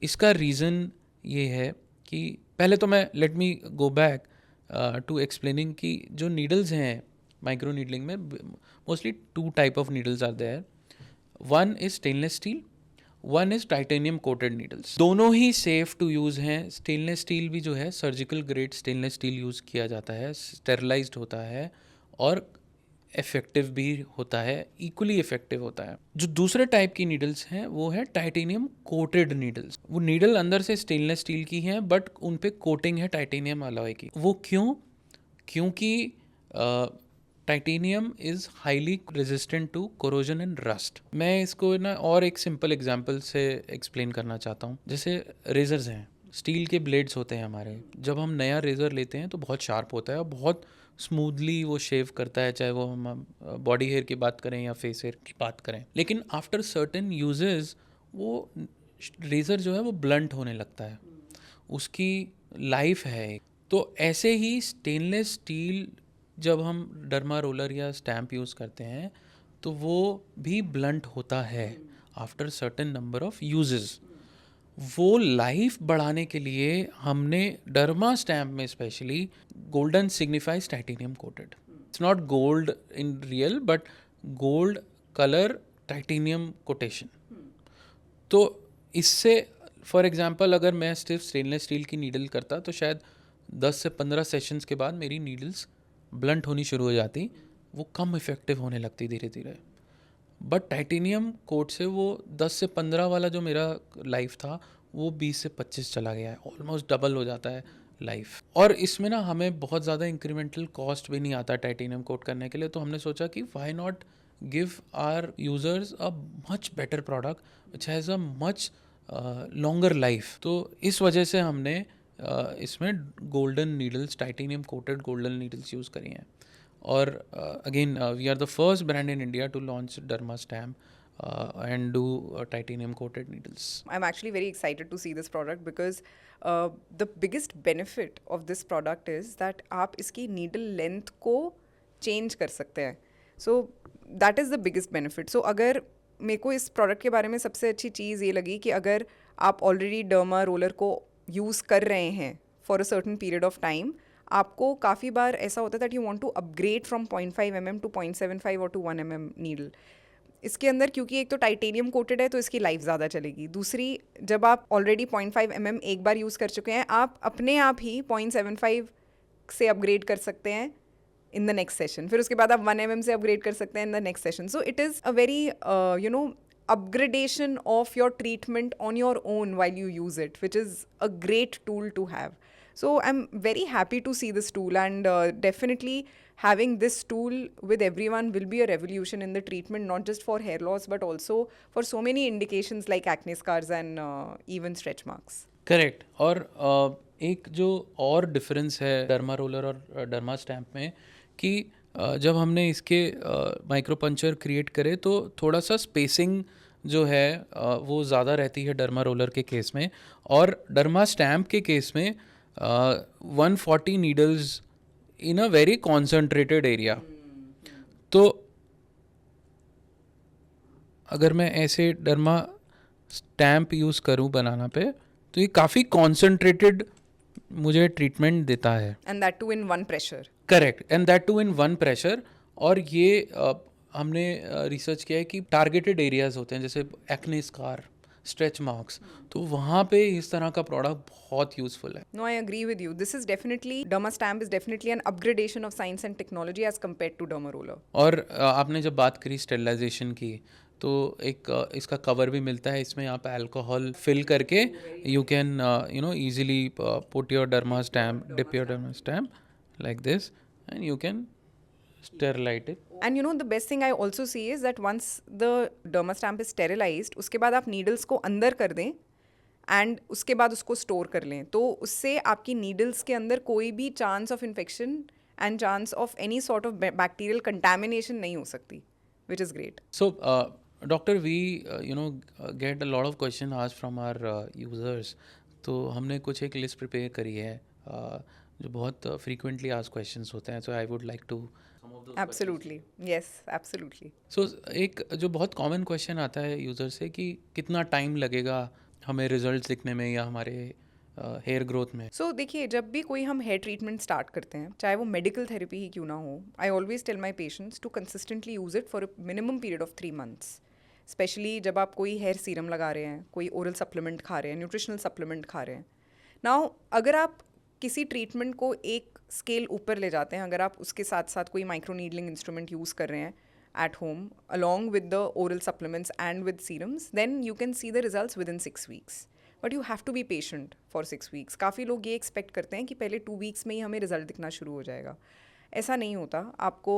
इसका रीज़न ये है कि पहले तो मैं let me go back to explaining कि जो नीडल्स हैं माइक्रो नीडलिंग में, mostly 2 type of needles are there. One is stainless steel, one is titanium coated needles. दोनों ही सेफ़ टू यूज़ हैं। स्टेनलेस स्टील भी जो है surgical grade stainless steel use किया जाता है, स्टेरलाइज्ड होता है और इफ़ेक्टिव भी होता है, इक्वली इफ़ेक्टिव होता है। जो दूसरे टाइप की नीडल्स हैं वो है टाइटेनियम कोटेड नीडल्स। वो नीडल अंदर से स्टेनलेस स्टील की हैं बट उन पे कोटिंग है टाइटेनियम अलॉय की। वो क्यों? क्योंकि titanium is highly resistant to corrosion and rust. मैं इसको ना और एक सिंपल एग्जांपल से एक्सप्लेन करना चाहता हूँ। जैसे रेजर्स हैं, स्टील के ब्लेड्स होते हैं हमारे। जब हम नया रेज़र लेते हैं तो बहुत शार्प होता है और बहुत स्मूथली वो शेव करता है, चाहे वो हम बॉडी हेयर की बात करें या फेस हेयर की बात करें। लेकिन आफ्टर सर्टेन यूजेस वो रेज़र जो है वो ब्लंट होने लगता है, उसकी लाइफ है। तो ऐसे ही स्टेनलेस स्टील जब हम डर्मा रोलर या स्टैम्प यूज़ करते हैं तो वो भी ब्लंट होता है after certain number of uses. वो लाइफ बढ़ाने के लिए हमने डर्मा स्टैम्प में specially golden signifies titanium coated. It's not gold in real but gold colour titanium quotation. तो इससे फॉर एग्जांपल अगर मैं सिर्फ स्टेनलेस स्टील की नीडल करता तो शायद 10 से 15 सेशंस के बाद मेरी नीडल्स ब्लंट होनी शुरू हो जाती, वो कम इफ़ेक्टिव होने लगती धीरे धीरे। बट टाइटेनियम कोट से वो 10 से 15 वाला जो मेरा लाइफ था वो 20 से 25 चला गया है, ऑलमोस्ट डबल हो जाता है लाइफ। और इसमें ना हमें बहुत ज़्यादा इंक्रीमेंटल कॉस्ट भी नहीं आता टाइटेनियम कोट करने के लिए, तो हमने सोचा कि why not give our users a much better product which has a much longer life. तो इस वजह से हमने इसमें golden needles, titanium coated golden needles use करी हैं। और again we are the first brand in India to launch derma stamp and do titanium coated needles. I'm actually very excited to see this product because the biggest benefit of this product is that आप इसकी needle length को change कर सकते हैं. So that is the biggest benefit. So अगर मेरे को इस product के बारे में सबसे अच्छी चीज़ ये लगी कि अगर आप already derma roller को use कर रहे हैं for a certain period of time, आपको काफ़ी बार ऐसा होता है that you want to upgrade from 0.5 mm to 0.75 or to 1 mm needle. इसके अंदर क्योंकि एक तो टाइटेनियम कोटेड है तो इसकी लाइफ ज़्यादा चलेगी। दूसरी, जब आप ऑलरेडी 0.5 mm एक बार यूज़ कर चुके हैं, आप अपने आप ही 0.75 से अपग्रेड कर सकते हैं इन द नेक्स्ट सेशन। फिर उसके बाद आप 1 mm से अपग्रेड कर सकते हैं in the next session. So it is a very upgradation of your treatment on your own while you use it, which is a great tool to have. So I'm very happy to see this tool, and definitely having this tool with everyone will be a revolution in the treatment, not just for hair loss but also for so many indications like acne scars and even stretch marks. Correct. और एक जो और difference है derma roller और derma stamp में कि जब हमने इसके माइक्रो पंचर क्रिएट करे तो थोड़ा सा स्पेसिंग जो है वो ज़्यादा रहती है डर्मा रोलर के केस में, और डर्मा स्टैम्प के केस में 140 needles in a very concentrated area. तो अगर मैं ऐसे डर्मा स्टैम्प यूज़ करूँ बनाना पे तो ये काफ़ी कॉन्सेंट्रेटेड मुझे ट्रीटमेंट देता है। And that too in one pressure. Correct, and that too in one pressure. और ये हमने रिसर्च किया है कि टारगेटेड एरियाज होते हैं जैसे एक्ने स्कार, स्ट्रेच मार्क्स, तो वहाँ पे इस तरह का प्रोडक्ट बहुत यूज़फुल है। No, I agree with you. This is definitely, Derma Stamp is definitely an upgradation of science and technology as compared to Derma Roller. और आपने जब बात करी स्टेरिलाइजेशन की तो एक इसका कवर भी मिलता है, इसमें आप अल्कोहल फिल करके you can easily put your derma stamp, dip your derma stamp like this and you can sterilize it. And you know, the best thing I also see is that once the Derma Stamp is sterilized, उसके बाद आप needles को अंदर कर दें and उसके बाद उसको store कर लें, तो उससे आपकी needles के अंदर कोई भी chance of infection and chance of any sort of bacterial contamination नहीं हो सकती, which is great. So, doctor, we get a lot of question asked from our users. तो हमने कुछ एक लिस्ट प्रिपेयर करी है जो बहुत frequently asked questions होते हैं, so I would like to Absolutely, yes, absolutely. So एक जो बहुत कॉमन क्वेश्चन आता है यूज़र से कि कितना टाइम लगेगा हमें रिजल्ट्स दिखने में या हमारे हेयर ग्रोथ में। सो देखिए, जब भी कोई हम हेयर ट्रीटमेंट स्टार्ट करते हैं, चाहे वो मेडिकल थेरेपी ही क्यों ना हो, I always tell my patients to consistently use it for a minimum period of 3 months. Specially जब आप कोई हेयर सीरम लगा रहे हैं, कोई ओरल सप्लीमेंट खा रहे हैं, न्यूट्रिशनल सप्लीमेंट खा रहे हैं. नाउ अगर आप किसी ट्रीटमेंट को एक स्केल ऊपर ले जाते हैं, अगर आप उसके साथ साथ कोई माइक्रो नीडलिंग इंस्ट्रूमेंट यूज़ कर रहे हैं at home along with the oral supplements and with serums, then you can see the results within 6 weeks. But you have to be patient for 6 weeks. काफ़ी लोग ये एक्सपेक्ट करते हैं कि पहले 2 weeks में ही हमें रिजल्ट दिखना शुरू हो जाएगा. ऐसा नहीं होता. आपको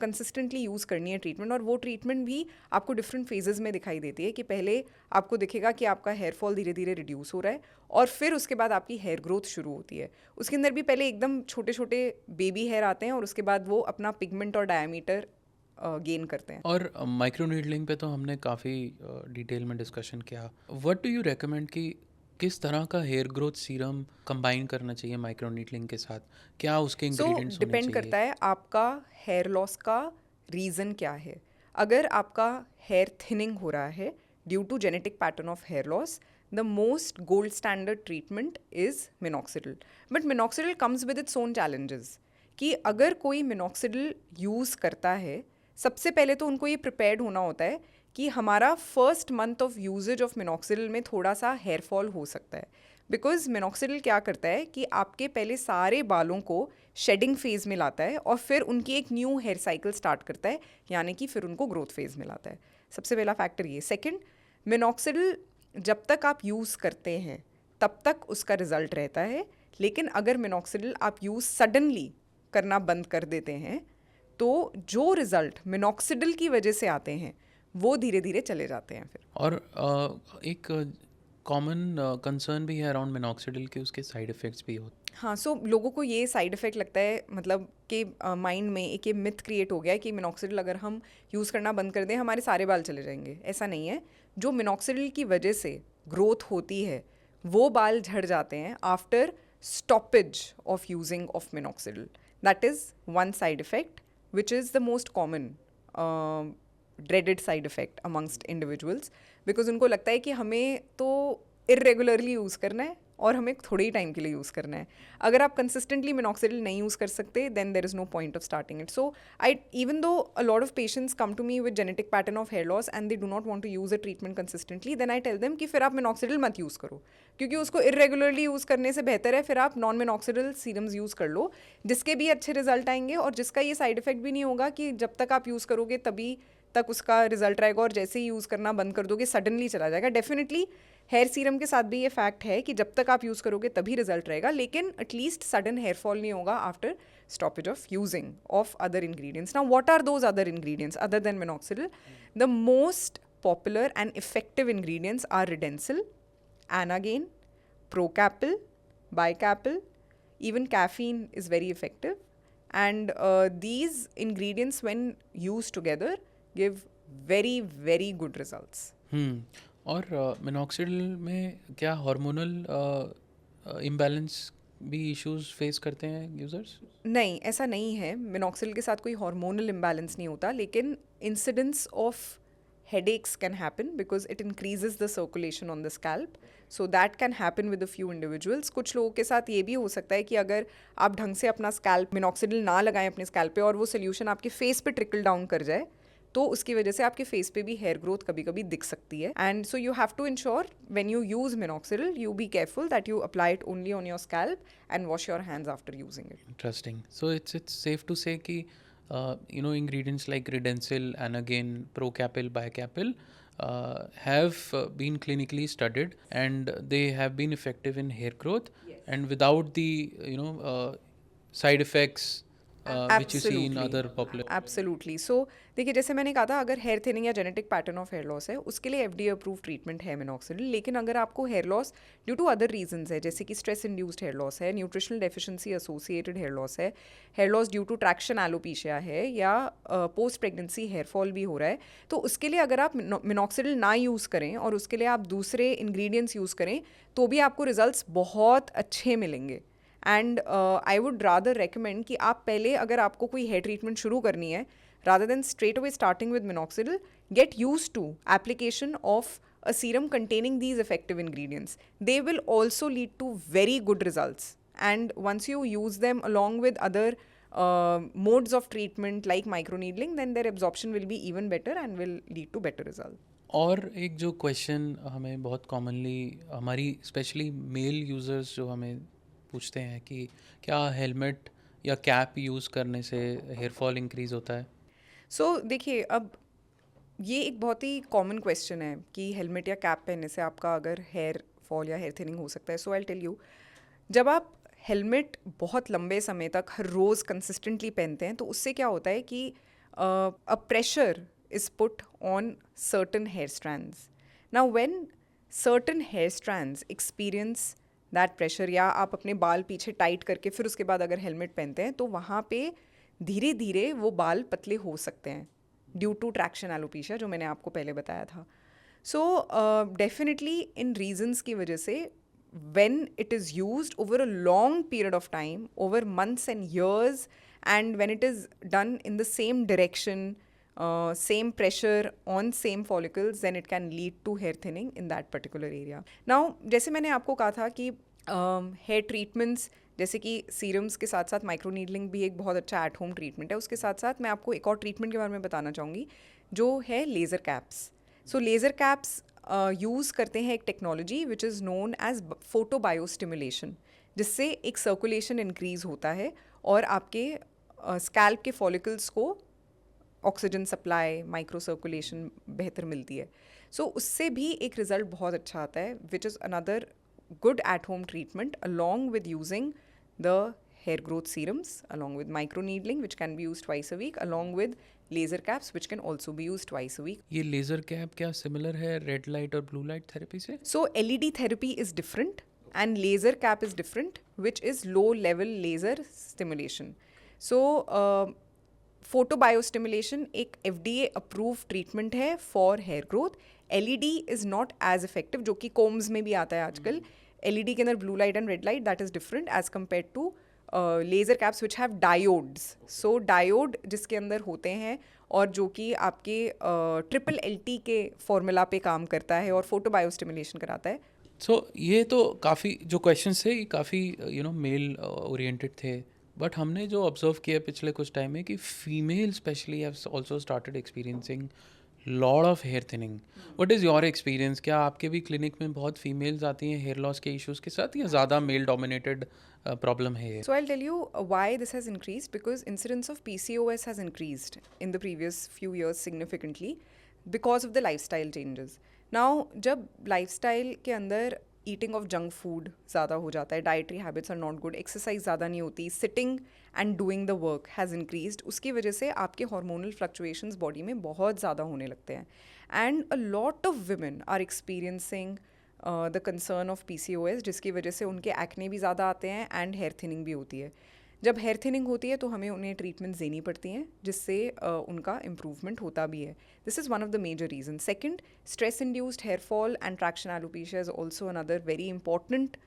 कंसिस्टेंटली यूज़ करनी है ट्रीटमेंट, और वो ट्रीटमेंट भी आपको डिफरेंट फेजेस में दिखाई देती है कि पहले आपको दिखेगा कि आपका हेयर फॉल धीरे धीरे रिड्यूस हो रहा है, और फिर उसके बाद आपकी हेयर ग्रोथ शुरू होती है. उसके अंदर भी पहले एकदम छोटे छोटे बेबी हेयर आते हैं, और उसके बाद वो अपना पिगमेंट और डायमीटर गेन करते हैं. और माइक्रो नीडलिंग पे तो हमने काफ़ी डिटेल में डिस्कशन किया. व्हाट डू यू रेकमेंड कि किस तरह का हेयर ग्रोथ सीरम कंबाइन करना चाहिए माइक्रो नीडलिंग के साथ? क्या उसके सो इंग्रेडिएंट्स होने डिपेंड चाहिए? करता है आपका हेयर लॉस का रीज़न क्या है. अगर आपका हेयर थिनिंग हो रहा है due to genetic pattern of hair loss, the most gold standard treatment is minoxidil. But minoxidil comes with its own challenges. कि अगर कोई minoxidil यूज़ करता है, सबसे पहले तो उनको ये प्रिपेयर्ड होना होता है कि हमारा first month of usage of minoxidil में थोड़ा सा हेयर फॉल हो सकता है. बिकॉज मिनॉक्सिडिल क्या करता है कि आपके पहले सारे बालों को शेडिंग फेज में लाता है, और फिर उनकी एक न्यू हेयर साइकिल स्टार्ट करता है, यानी कि फिर उनको ग्रोथ फेज में लाता है. सबसे पहला फैक्टर ये. सेकेंड, मिनॉक्सिडिल जब तक आप यूज़ करते हैं तब तक उसका रिजल्ट रहता है, लेकिन अगर मिनॉक्सिडिल आप यूज़ सडनली करना बंद कर देते हैं तो जो रिजल्ट मिनॉक्सिडिल की वजह से आते हैं वो धीरे धीरे चले जाते हैं फिर. और एक कॉमन कंसर्न भी है अराउंड मिनॉक्सिडिल के उसके साइड इफ़ेक्ट्स भी होते हैं. हाँ, सो लोगों को ये साइड इफ़ेक्ट लगता है, मतलब कि माइंड में एक ये मिथ क्रिएट हो गया है कि मिनॉक्सिडिल अगर हम यूज़ करना बंद कर दें हमारे सारे बाल चले जाएंगे. ऐसा नहीं है. जो मिनॉक्सिडिल की वजह से ग्रोथ होती है वो बाल झड़ जाते हैं after stoppage of using of minoxidil. That is one side effect which is the most common dreaded side effect amongst individuals, because उनको लगता है कि हमें तो irregularly यूज़ करना है और हमें थोड़े ही टाइम के लिए यूज़ करना है. अगर आप कंसिस्टेंटली मिनॉक्सिडिल नहीं यूज़ कर सकते then there is no point of starting it. So even though a lot of patients come to me with genetic pattern of hair loss and they do not want to use a treatment consistently, then I tell them कि फिर आप minoxidil मत use करो, क्योंकि उसको irregularly use करने से बेहतर है फिर आप नॉन मिनॉक्सिडिल सीरम्स यूज़ कर लो, जिसके भी अच्छे रिजल्ट आएंगे और जिसका ये साइड इफेक्ट भी नहीं होगा कि जब तक आप यूज़ करोगे तभी तक उसका रिजल्ट रहेगा, और जैसे ही यूज़ करना बंद कर दोगे सडनली चला जाएगा. डेफिनेटली हेयर सीरम के साथ भी ये फैक्ट है कि जब तक आप यूज़ करोगे तभी रिजल्ट रहेगा, लेकिन एटलीस्ट सडन हेयर फॉल नहीं होगा after stoppage of using of other ingredients. Now, what are those other ingredients other than minoxidil? The most popular and effective ingredients are Redensil, Anagain, Procapil, Bicapil. Even caffeine is very effective. And these ingredients, when used together, give very, very good results. और minoxidil में क्या hormonal imbalance भी issues face करते हैं users? नहीं, ऐसा नहीं है. मिनॉक्सिडिल के साथ कोई हार्मोनल इम्बैलेंस नहीं होता, लेकिन incidence of headaches can happen because it increases the circulation on the scalp. So that can happen with a few individuals. कुछ लोगों के साथ ये भी हो सकता है कि अगर आप ढंग से अपना स्कैल्प मिनॉक्सिडिल ना लगाएं अपने स्कैल्प पे और वो सोल्यूशन आपके फेस पे ट्रिकल डाउन कर जाए, तो उसकी वजह से आपके फेस पे भी हेयर ग्रोथ कभी कभी दिख सकती है. And so you have to ensure when you use minoxidil you be careful that you apply it only on your scalp and wash your hands after using it. Interesting. So it's safe to say कि ingredients like Redensil, Anagain, Procapil, Bicapil have been clinically studied and they have been effective in hair growth. Yes. And without the side effects which you see in other popular. Absolutely. So देखिए, जैसे मैंने कहा था, अगर hair thinning या genetic pattern of hair loss है उसके लिए FDA अप्रूव ट्रीटमेंट है मिनॉक्सिडिल. लेकिन अगर आपको hair loss due to other reasons है, जैसे कि स्ट्रेस इंड्यूस्ड हेयर लॉस है, nutritional deficiency associated hair loss है, hair loss due to traction alopecia है, या पोस्ट प्रेगनेंसी हेयर फॉल भी हो रहा है, तो उसके लिए अगर आप मिनॉक्सिडिल ना यूज़ करें और उसके लिए आप दूसरे इंग्रेडिएंट्स यूज़ करें तो भी आपको रिजल्ट्स बहुत अच्छे मिलेंगे. And I would rather recommend कि आप पहले, अगर आपको कोई हेयर ट्रीटमेंट शुरू करनी है, rather than straight away starting with minoxidil, get used to application of a serum containing these effective ingredients. They will also lead to very good results. And once you use them along with other modes of treatment like microneedling, then their absorption will be even better and will lead to better results. और एक जो question हमें बहुत commonly हमारी specially male users जो हमें पूछते हैं कि क्या हेलमेट या कैप यूज़ करने से हेयर फॉल इंक्रीज होता है? सो देखिए, अब ये एक बहुत ही कॉमन क्वेश्चन है कि हेलमेट या कैप पहनने से आपका अगर हेयर फॉल या हेयर थिनिंग हो सकता है. सो आई टेल यू, जब आप हेलमेट बहुत लंबे समय तक हर रोज़ कंसिस्टेंटली पहनते हैं तो उससे क्या होता है कि a pressure is put on certain hair strands. Now when certain hair strands experience that pressure, या आप अपने बाल पीछे टाइट करके फिर उसके बाद अगर हेलमेट पहनते हैं तो वहाँ पे धीरे धीरे वो बाल पतले हो सकते हैं ड्यू टू ट्रैक्शन एलोपेशिया, जो मैंने आपको पहले बताया था. सो डेफिनेटली इन रीजंस की वजह से when it is used over a long period of time, over months and years, and when it is done in the same direction, same pressure on same follicles, then it can lead to hair thinning in that particular area. Now, जैसे मैंने आपको कहा था कि hair treatments जैसे कि serums के साथ साथ माइक्रो नीडलिंग भी एक बहुत अच्छा एट होम ट्रीटमेंट है. उसके साथ साथ मैं आपको एक और ट्रीटमेंट के बारे में बताना चाहूँगी जो है laser caps. So laser caps use करते हैं एक technology which is known as photo biostimulation, जिससे एक सर्कुलेशन इंक्रीज़ होता है और आपके स्कैल्प के फॉलिकल्स को ऑक्सीजन सप्लाई, माइक्रो सर्कुलेशन बेहतर मिलती है. सो उससे भी एक रिज़ल्ट बहुत अच्छा आता है, which is another good at home treatment along with using the hair growth serums, along with micro needling which can be used twice a week, along with laser caps which can also be used twice a week. ये laser cap क्या similar है red light और blue light therapy से? So LED therapy is different and laser cap is different, which is low level laser stimulation. So photo biostimulation एक FDA approve treatment है for hair growth. LED is not as effective, जो कि combs में भी आता है आजकल. LED के अंदर blue light and red light, that is different as compare to laser caps which have diodes. So diode जिसके अंदर होते हैं और जो कि आपके ट्रिपल LT के फॉर्मूला पे काम करता है और फोटो बायोस्टिमुलेशन कराता है. सो ये तो काफ़ी जो क्वेश्चंस थे ये काफ़ी मेल ओरिएंटेड थे, बट हमने जो ऑब्जर्व किया पिछले कुछ टाइम में कि female specially have also started experiencing lot of hair thinning. What is your experience? क्या आपके भी क्लिनिक में बहुत फीमेल्स आती हैं हेयर लॉस के इश्यूज़ के साथ, या ज़्यादा मेल डोमिनेटेड प्रॉब्लम है ये? So I'll tell you why this has increased, because incidence of PCOS has increased in the previous few years significantly because of the lifestyle changes. Now, जब lifestyle के अंदर eating of junk food ज़्यादा हो जाता है, dietary habits are not good, exercise ज़्यादा नहीं होती, sitting and doing the work has increased, उसकी वजह से आपके hormonal fluctuations body में बहुत ज़्यादा होने लगते हैं. And a lot of women are experiencing the concern of PCOS, जिसकी वजह से उनके एक्ने भी ज़्यादा आते हैं एंड हेयर थिनिंग भी होती है. जब हेयर थिनिंग होती है तो हमें उन्हें ट्रीटमेंट्स देनी पड़ती हैं, जिससे उनका इम्प्रूवमेंट होता भी है. This is one of the major reason. Second, stress induced hair fall and traction alopecia is also another very important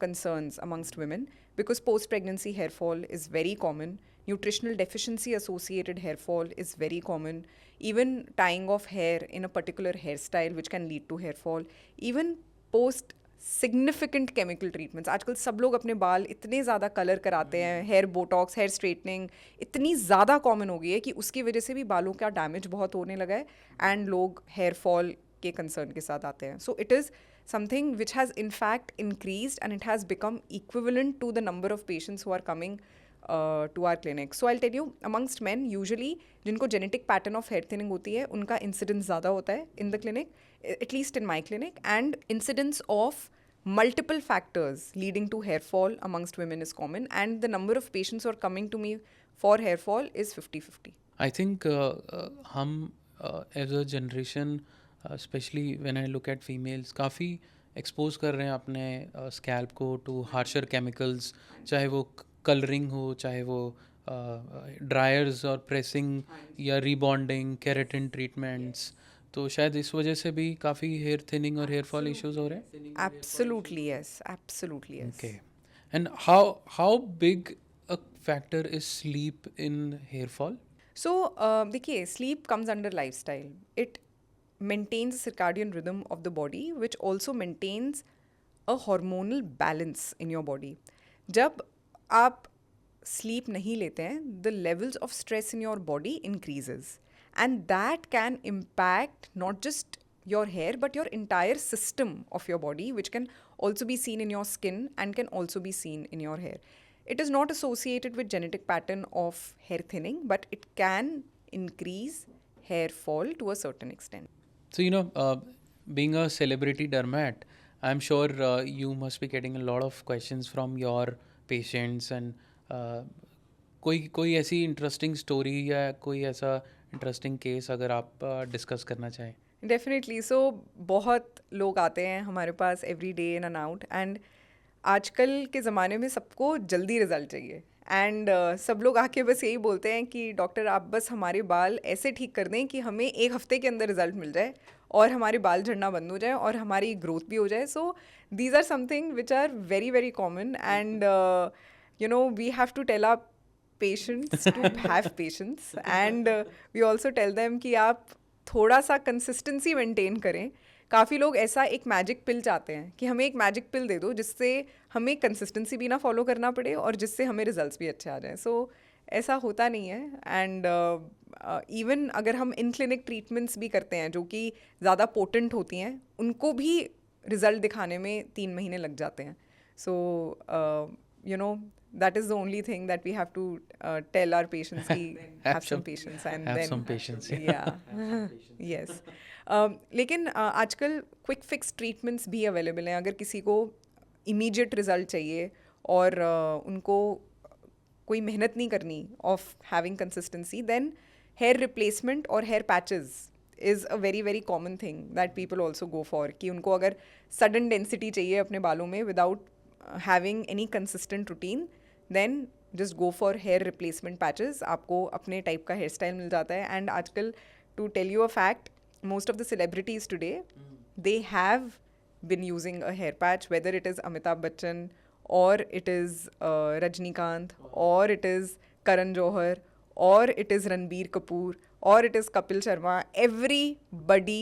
concerns amongst women, because post pregnancy hair fall is very common. Nutritional deficiency associated hair fall is very common. Even tying of hair in a particular hairstyle which can lead to hair fall. Even post significant chemical treatments, आजकल सब लोग अपने बाल इतने ज़्यादा colour कराते हैं, hair Botox, hair straightening इतनी ज़्यादा कॉमन हो गई है कि उसकी वजह से भी बालों का डैमेज बहुत होने लगा है एंड लोग हेयर फॉल के कंसर्न के साथ आते हैं. So it is something which has in fact increased and it has become equivalent to the number of patients who are coming to our clinic. So I'll tell you, amongst men usually जिनको genetic pattern of hair thinning होती है उनका incidence ज़्यादा होता है in the clinic, at least in my clinic, and incidence of multiple factors leading to hair fall amongst women is common, and the number of patients who are coming to me for hair fall is 50-50. I think हम as a generation, specially when I look at females, काफ़ी expose कर रहे हैं अपने scalp को to harsher chemicals, चाहे वो colouring हो, चाहे वो ड्रायर्स और प्रेसिंग या रीबॉन्डिंग, केराटिन ट्रीटमेंट्स. तो शायद इस वजह से भी काफ़ी हेयर थिनिंग और हेयर फॉल इश्यूज हो रहे हैं. Absolutely yes, absolutely yes. Okay. And how big a factor is sleep in hair fall? So देखिए, sleep comes under lifestyle. It maintains the circadian rhythm of the body, which also maintains a hormonal balance in your body. जब आप sleep नहीं लेते हैं, the levels of stress in your body increases, and that can impact not just your hair but your entire system of your body, which can also be seen in your skin and can also be seen in your hair. it is not associated with genetic pattern of hair thinning, but it can increase hair fall to a certain extent. So, being a celebrity dermat, I'm sure you must be getting a lot of questions from your patients and कोई ऐसी interesting story या कोई ऐसा interesting case अगर आप discuss करना चाहें. Definitely. सो बहुत लोग आते हैं हमारे पास every day in and out, and आजकल के ज़माने में सबको जल्दी रिजल्ट चाहिए. एंड सब लोग आके बस यही बोलते हैं कि डॉक्टर आप बस हमारे बाल ऐसे ठीक कर दें कि हमें एक हफ्ते के अंदर रिजल्ट मिल जाए और हमारे बाल झड़ना बंद हो जाए और हमारी ग्रोथ भी हो जाए. So these are something which are very very common, and we have to tell our patients to have patience, and we also tell them कि आप थोड़ा सा कंसिस्टेंसी मेंटेन करें. काफ़ी लोग ऐसा एक मैजिक पिल चाहते हैं कि हमें एक मैजिक पिल दे दो जिससे हमें कंसिस्टेंसी भी ना फॉलो करना पड़े और जिससे हमें रिजल्ट्स भी अच्छे आ जाएं. सो ऐसा होता नहीं है. एंड इवन अगर हम इन क्लिनिक ट्रीटमेंट्स भी करते हैं जो कि ज़्यादा पोटेंट होती हैं, उनको भी रिजल्ट दिखाने में 3 महीने लग जाते हैं. सो that is the only thing that we have to tell our patients ki have some patience, and have then some patience. yeah. Yes. लेकिन आजकल क्विक फिक्स ट्रीटमेंट्स भी अवेलेबल हैं. अगर किसी को इमीडिएट रिजल्ट चाहिए और उनको कोई मेहनत नहीं करनी of having consistency, then hair replacement और hair patches is a very very common thing that people also go for. कि उनको अगर सडन डेंसिटी चाहिए अपने बालों में without having any consistent routine, then just go for hair replacement patches. आपको अपने टाइप का हेयर स्टाइल मिल जाता है. एंड आजकल to tell you a fact, most of the celebrities today, they have been using a hair patch, whether it is Amitabh Bachchan or it is Rajnikant or it is Karan Johar or it is Ranbir Kapoor or it is Kapil Sharma. Everybody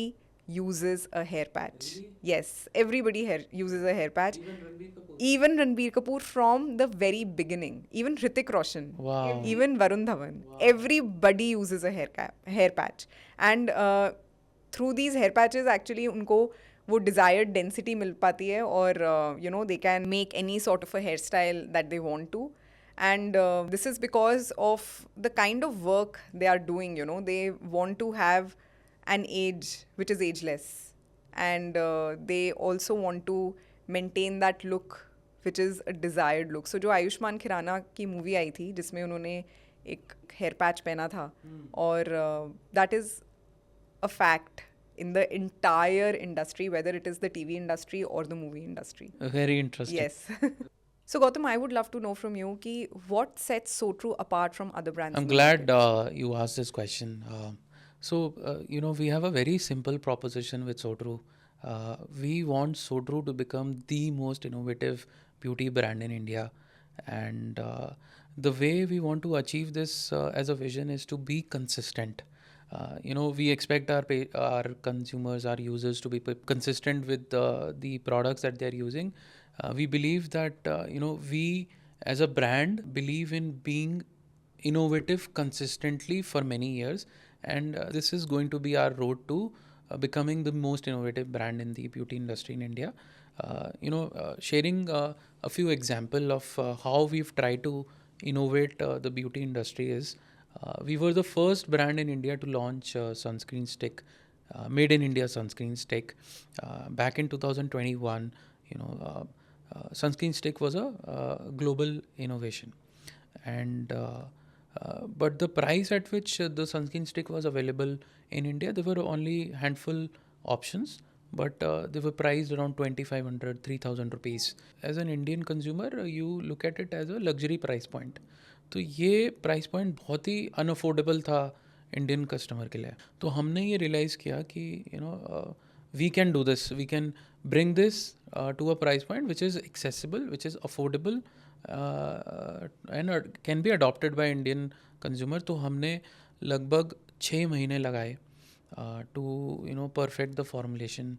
uses a hair patch. Yes, everybody uses a hair patch. Even Ranbir Kapoor from the very beginning. Even Hrithik Roshan. Wow. Even Varun Dhawan. Wow. Everybody uses a hair patch. And through these hair patches, actually, उनको वो desired density मिल पाती है और they can make any sort of a hairstyle that they want to. And this is because of the kind of work they are doing. They want to have an age which is ageless, and they also want to maintain that look which is a desired look. So जो आयुष्मान खुराना की movie आई थी जिसमें उन्होंने एक hair patch पहना था, और that is a fact in the entire industry, whether it is the TV industry or the movie industry. Very interesting. Yes. So Gautam, I would love to know from you ki what sets Sotru apart from other brands? I'm glad you asked this question. So, we have a very simple proposition with Sotru. We want Sotru to become the most innovative beauty brand in India. And the way we want to achieve this as a vision is to be consistent. We expect our consumers, our users to be consistent with the products that they're using. We believe that, we as a brand believe in being innovative consistently for many years. And this is going to be our road to becoming the most innovative brand in the beauty industry in India. Sharing a few examples of how we've tried to innovate the beauty industry is, we were the first brand in India to launch sunscreen stick, made in India sunscreen stick. Back in 2021, sunscreen stick was a global innovation. And but the price at which the sunscreen stick was available in India, there were only handful options, but they were priced around 2,500, 3,000 rupees. As an Indian consumer, you look at it as a luxury price point. तो ये price point बहुत ही unaffordable था Indian customer के लिए. तो हमने ये realise किया कि we can do this, we can bring this to a price point which is accessible, which is affordable, and can be adopted by Indian consumer. तो हमने लगभग 6 महीने लगाए to perfect the formulation.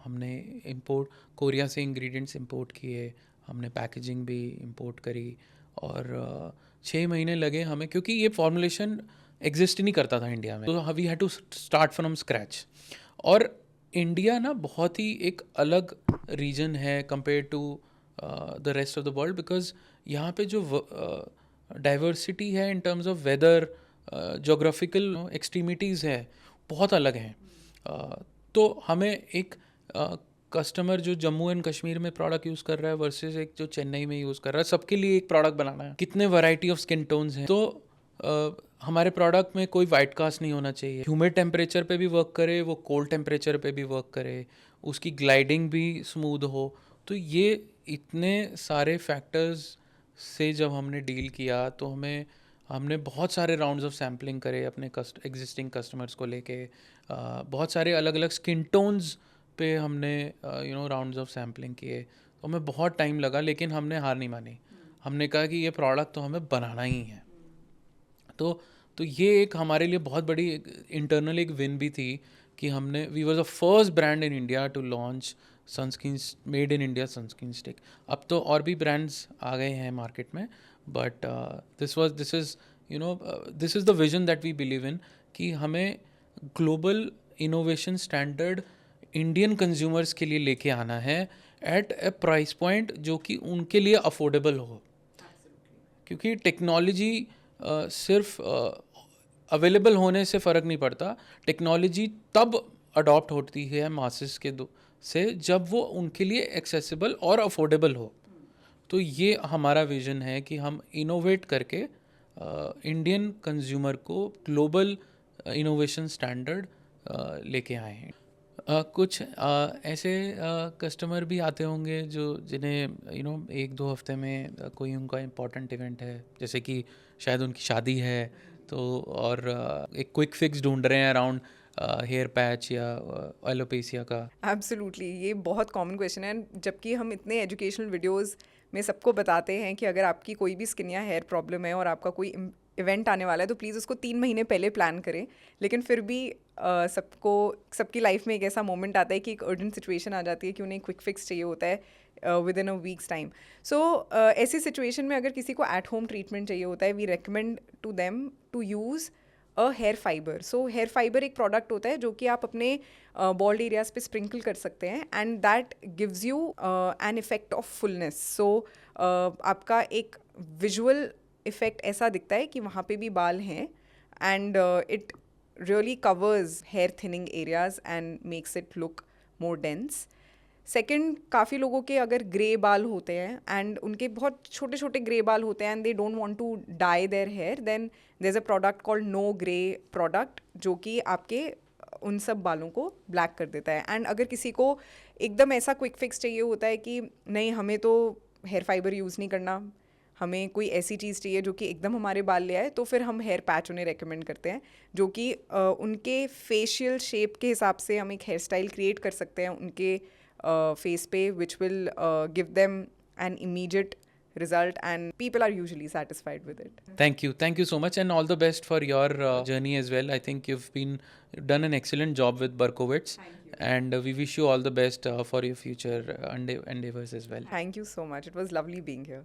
हमने import कोरिया से ingredients import किए, हमने packaging भी import करी, और 6 महीने लगे हमें, क्योंकि ये formulation exist ही नहीं करता था इंडिया में. तो we had to start from scratch. और इंडिया ना बहुत ही एक अलग रीजन है compare to the rest of the world, because यहाँ पे जो डाइवर्सिटी है in terms of weather, geographical extremities है, बहुत अलग हैं. तो हमें एक कस्टमर जो जम्मू एंड कश्मीर में प्रोडक्ट यूज़ कर रहा है वर्सेस एक जो चेन्नई में यूज़ कर रहा है, सबके लिए एक प्रोडक्ट बनाना है. कितने वैरायटी ऑफ स्किन टोन्स हैं. तो हमारे प्रोडक्ट में कोई वाइट कास्ट नहीं होना चाहिए. ह्यूमिड टेम्परेचर पे भी वर्क करे, वो कोल्ड टेम्परेचर पे भी वर्क करे, उसकी ग्लाइडिंग भी स्मूथ हो. तो ये इतने सारे फैक्टर्स से जब हमने डील किया तो हमने बहुत सारे राउंड्स ऑफ सैम्पलिंग करे अपने एग्जिस्टिंग कस्टमर्स को लेके. बहुत सारे अलग अलग स्किन टोन्स पे हमने राउंड्स ऑफ सैम्पलिंग किए. तो हमें बहुत टाइम लगा, लेकिन हमने हार नहीं मानी. हमने कहा कि ये प्रोडक्ट तो हमें बनाना ही है. तो ये एक हमारे लिए बहुत बड़ी इंटरनल एक विन भी थी कि we was the first brand in India to launch sunscreen made in India sunscreen stick. अब तो और भी ब्रांड्स आ गए हैं मार्केट में, but this is the vision that we believe in कि हमें global innovation standard Indian consumers के लिए लेके आना है एट ए प्राइस पॉइंट जो कि उनके लिए अफोर्डेबल हो. क्योंकि टेक्नोलॉजी सिर्फ अवेलेबल होने से फ़र्क नहीं पड़ता. टेक्नोलॉजी तब अडॉप्ट होती है मासेस से जब वो उनके लिए एक्सेसिबल और अफोर्डेबल हो. तो ये हमारा विज़न है कि हम इनोवेट करके इंडियन कंज्यूमर को ग्लोबल इनोवेशन स्टैंडर्ड लेके आए हैं. कुछ ऐसे कस्टमर भी आते होंगे जिन्हें 1-2 हफ्ते में कोई उनका इम्पोर्टेंट इवेंट है, जैसे कि शायद उनकी शादी है, तो और एक क्विक फिक्स ढूंढ रहे हैं अराउंड हेयर पैच या एलोपेसिया का. एब्सोल्युटली, ये बहुत कॉमन क्वेश्चन है. जबकि हम इतने एजुकेशनल वीडियोस में सबको बताते हैं कि अगर आपकी कोई भी स्किन या हेयर प्रॉब्लम है और आपका कोई इवेंट आने वाला है तो प्लीज़ उसको 3 महीने पहले प्लान करें. लेकिन फिर भी सबकी लाइफ में एक ऐसा मोमेंट आता है कि एक अर्जेंट सिचुएशन आ जाती है कि उन्हें क्विक फिक्स चाहिए होता है within a week's time. So ऐसी सिचुएशन में अगर किसी को एट होम ट्रीटमेंट चाहिए होता है, we recommend to them to use a hair fibre. So hair fibre एक प्रोडक्ट होता है जो कि आप अपने बॉल्ड एरियाज पे स्प्रिंकल कर सकते हैं and that gives you an effect of fullness. So आपका एक विजुअल इफेक्ट ऐसा दिखता है कि वहाँ पे भी बाल हैं and it really covers hair thinning areas and makes it look more dense. Second, काफ़ी लोगों के अगर ग्रे बाल होते हैं एंड उनके बहुत छोटे छोटे ग्रे बाल होते हैं and they don't want to dye their hair, then there is a product called no grey product जो कि आपके उन सब बालों को ब्लैक कर देता है. एंड अगर किसी को एकदम ऐसा क्विक फिक्स चाहिए होता है कि नहीं हमें तो हेयर फाइबर यूज़ नहीं करना, हमें कोई ऐसी चीज़ चाहिए जो कि एकदम हमारे बाल ले आए, तो फिर हम हेयर पैच उन्हें रेकमेंड करते हैं जो कि उनके फेशियल शेप के हिसाब से हम एक हेयर स्टाइल क्रिएट कर सकते हैं उनके फेस पे, which will give them an immediate result and people are usually satisfied with it. Thank you so much, and all the best for your journey as well. I think you've done an excellent job with Berkowitz, and we wish you all the best for your future endeavors as well. Thank you so much. It was lovely being here.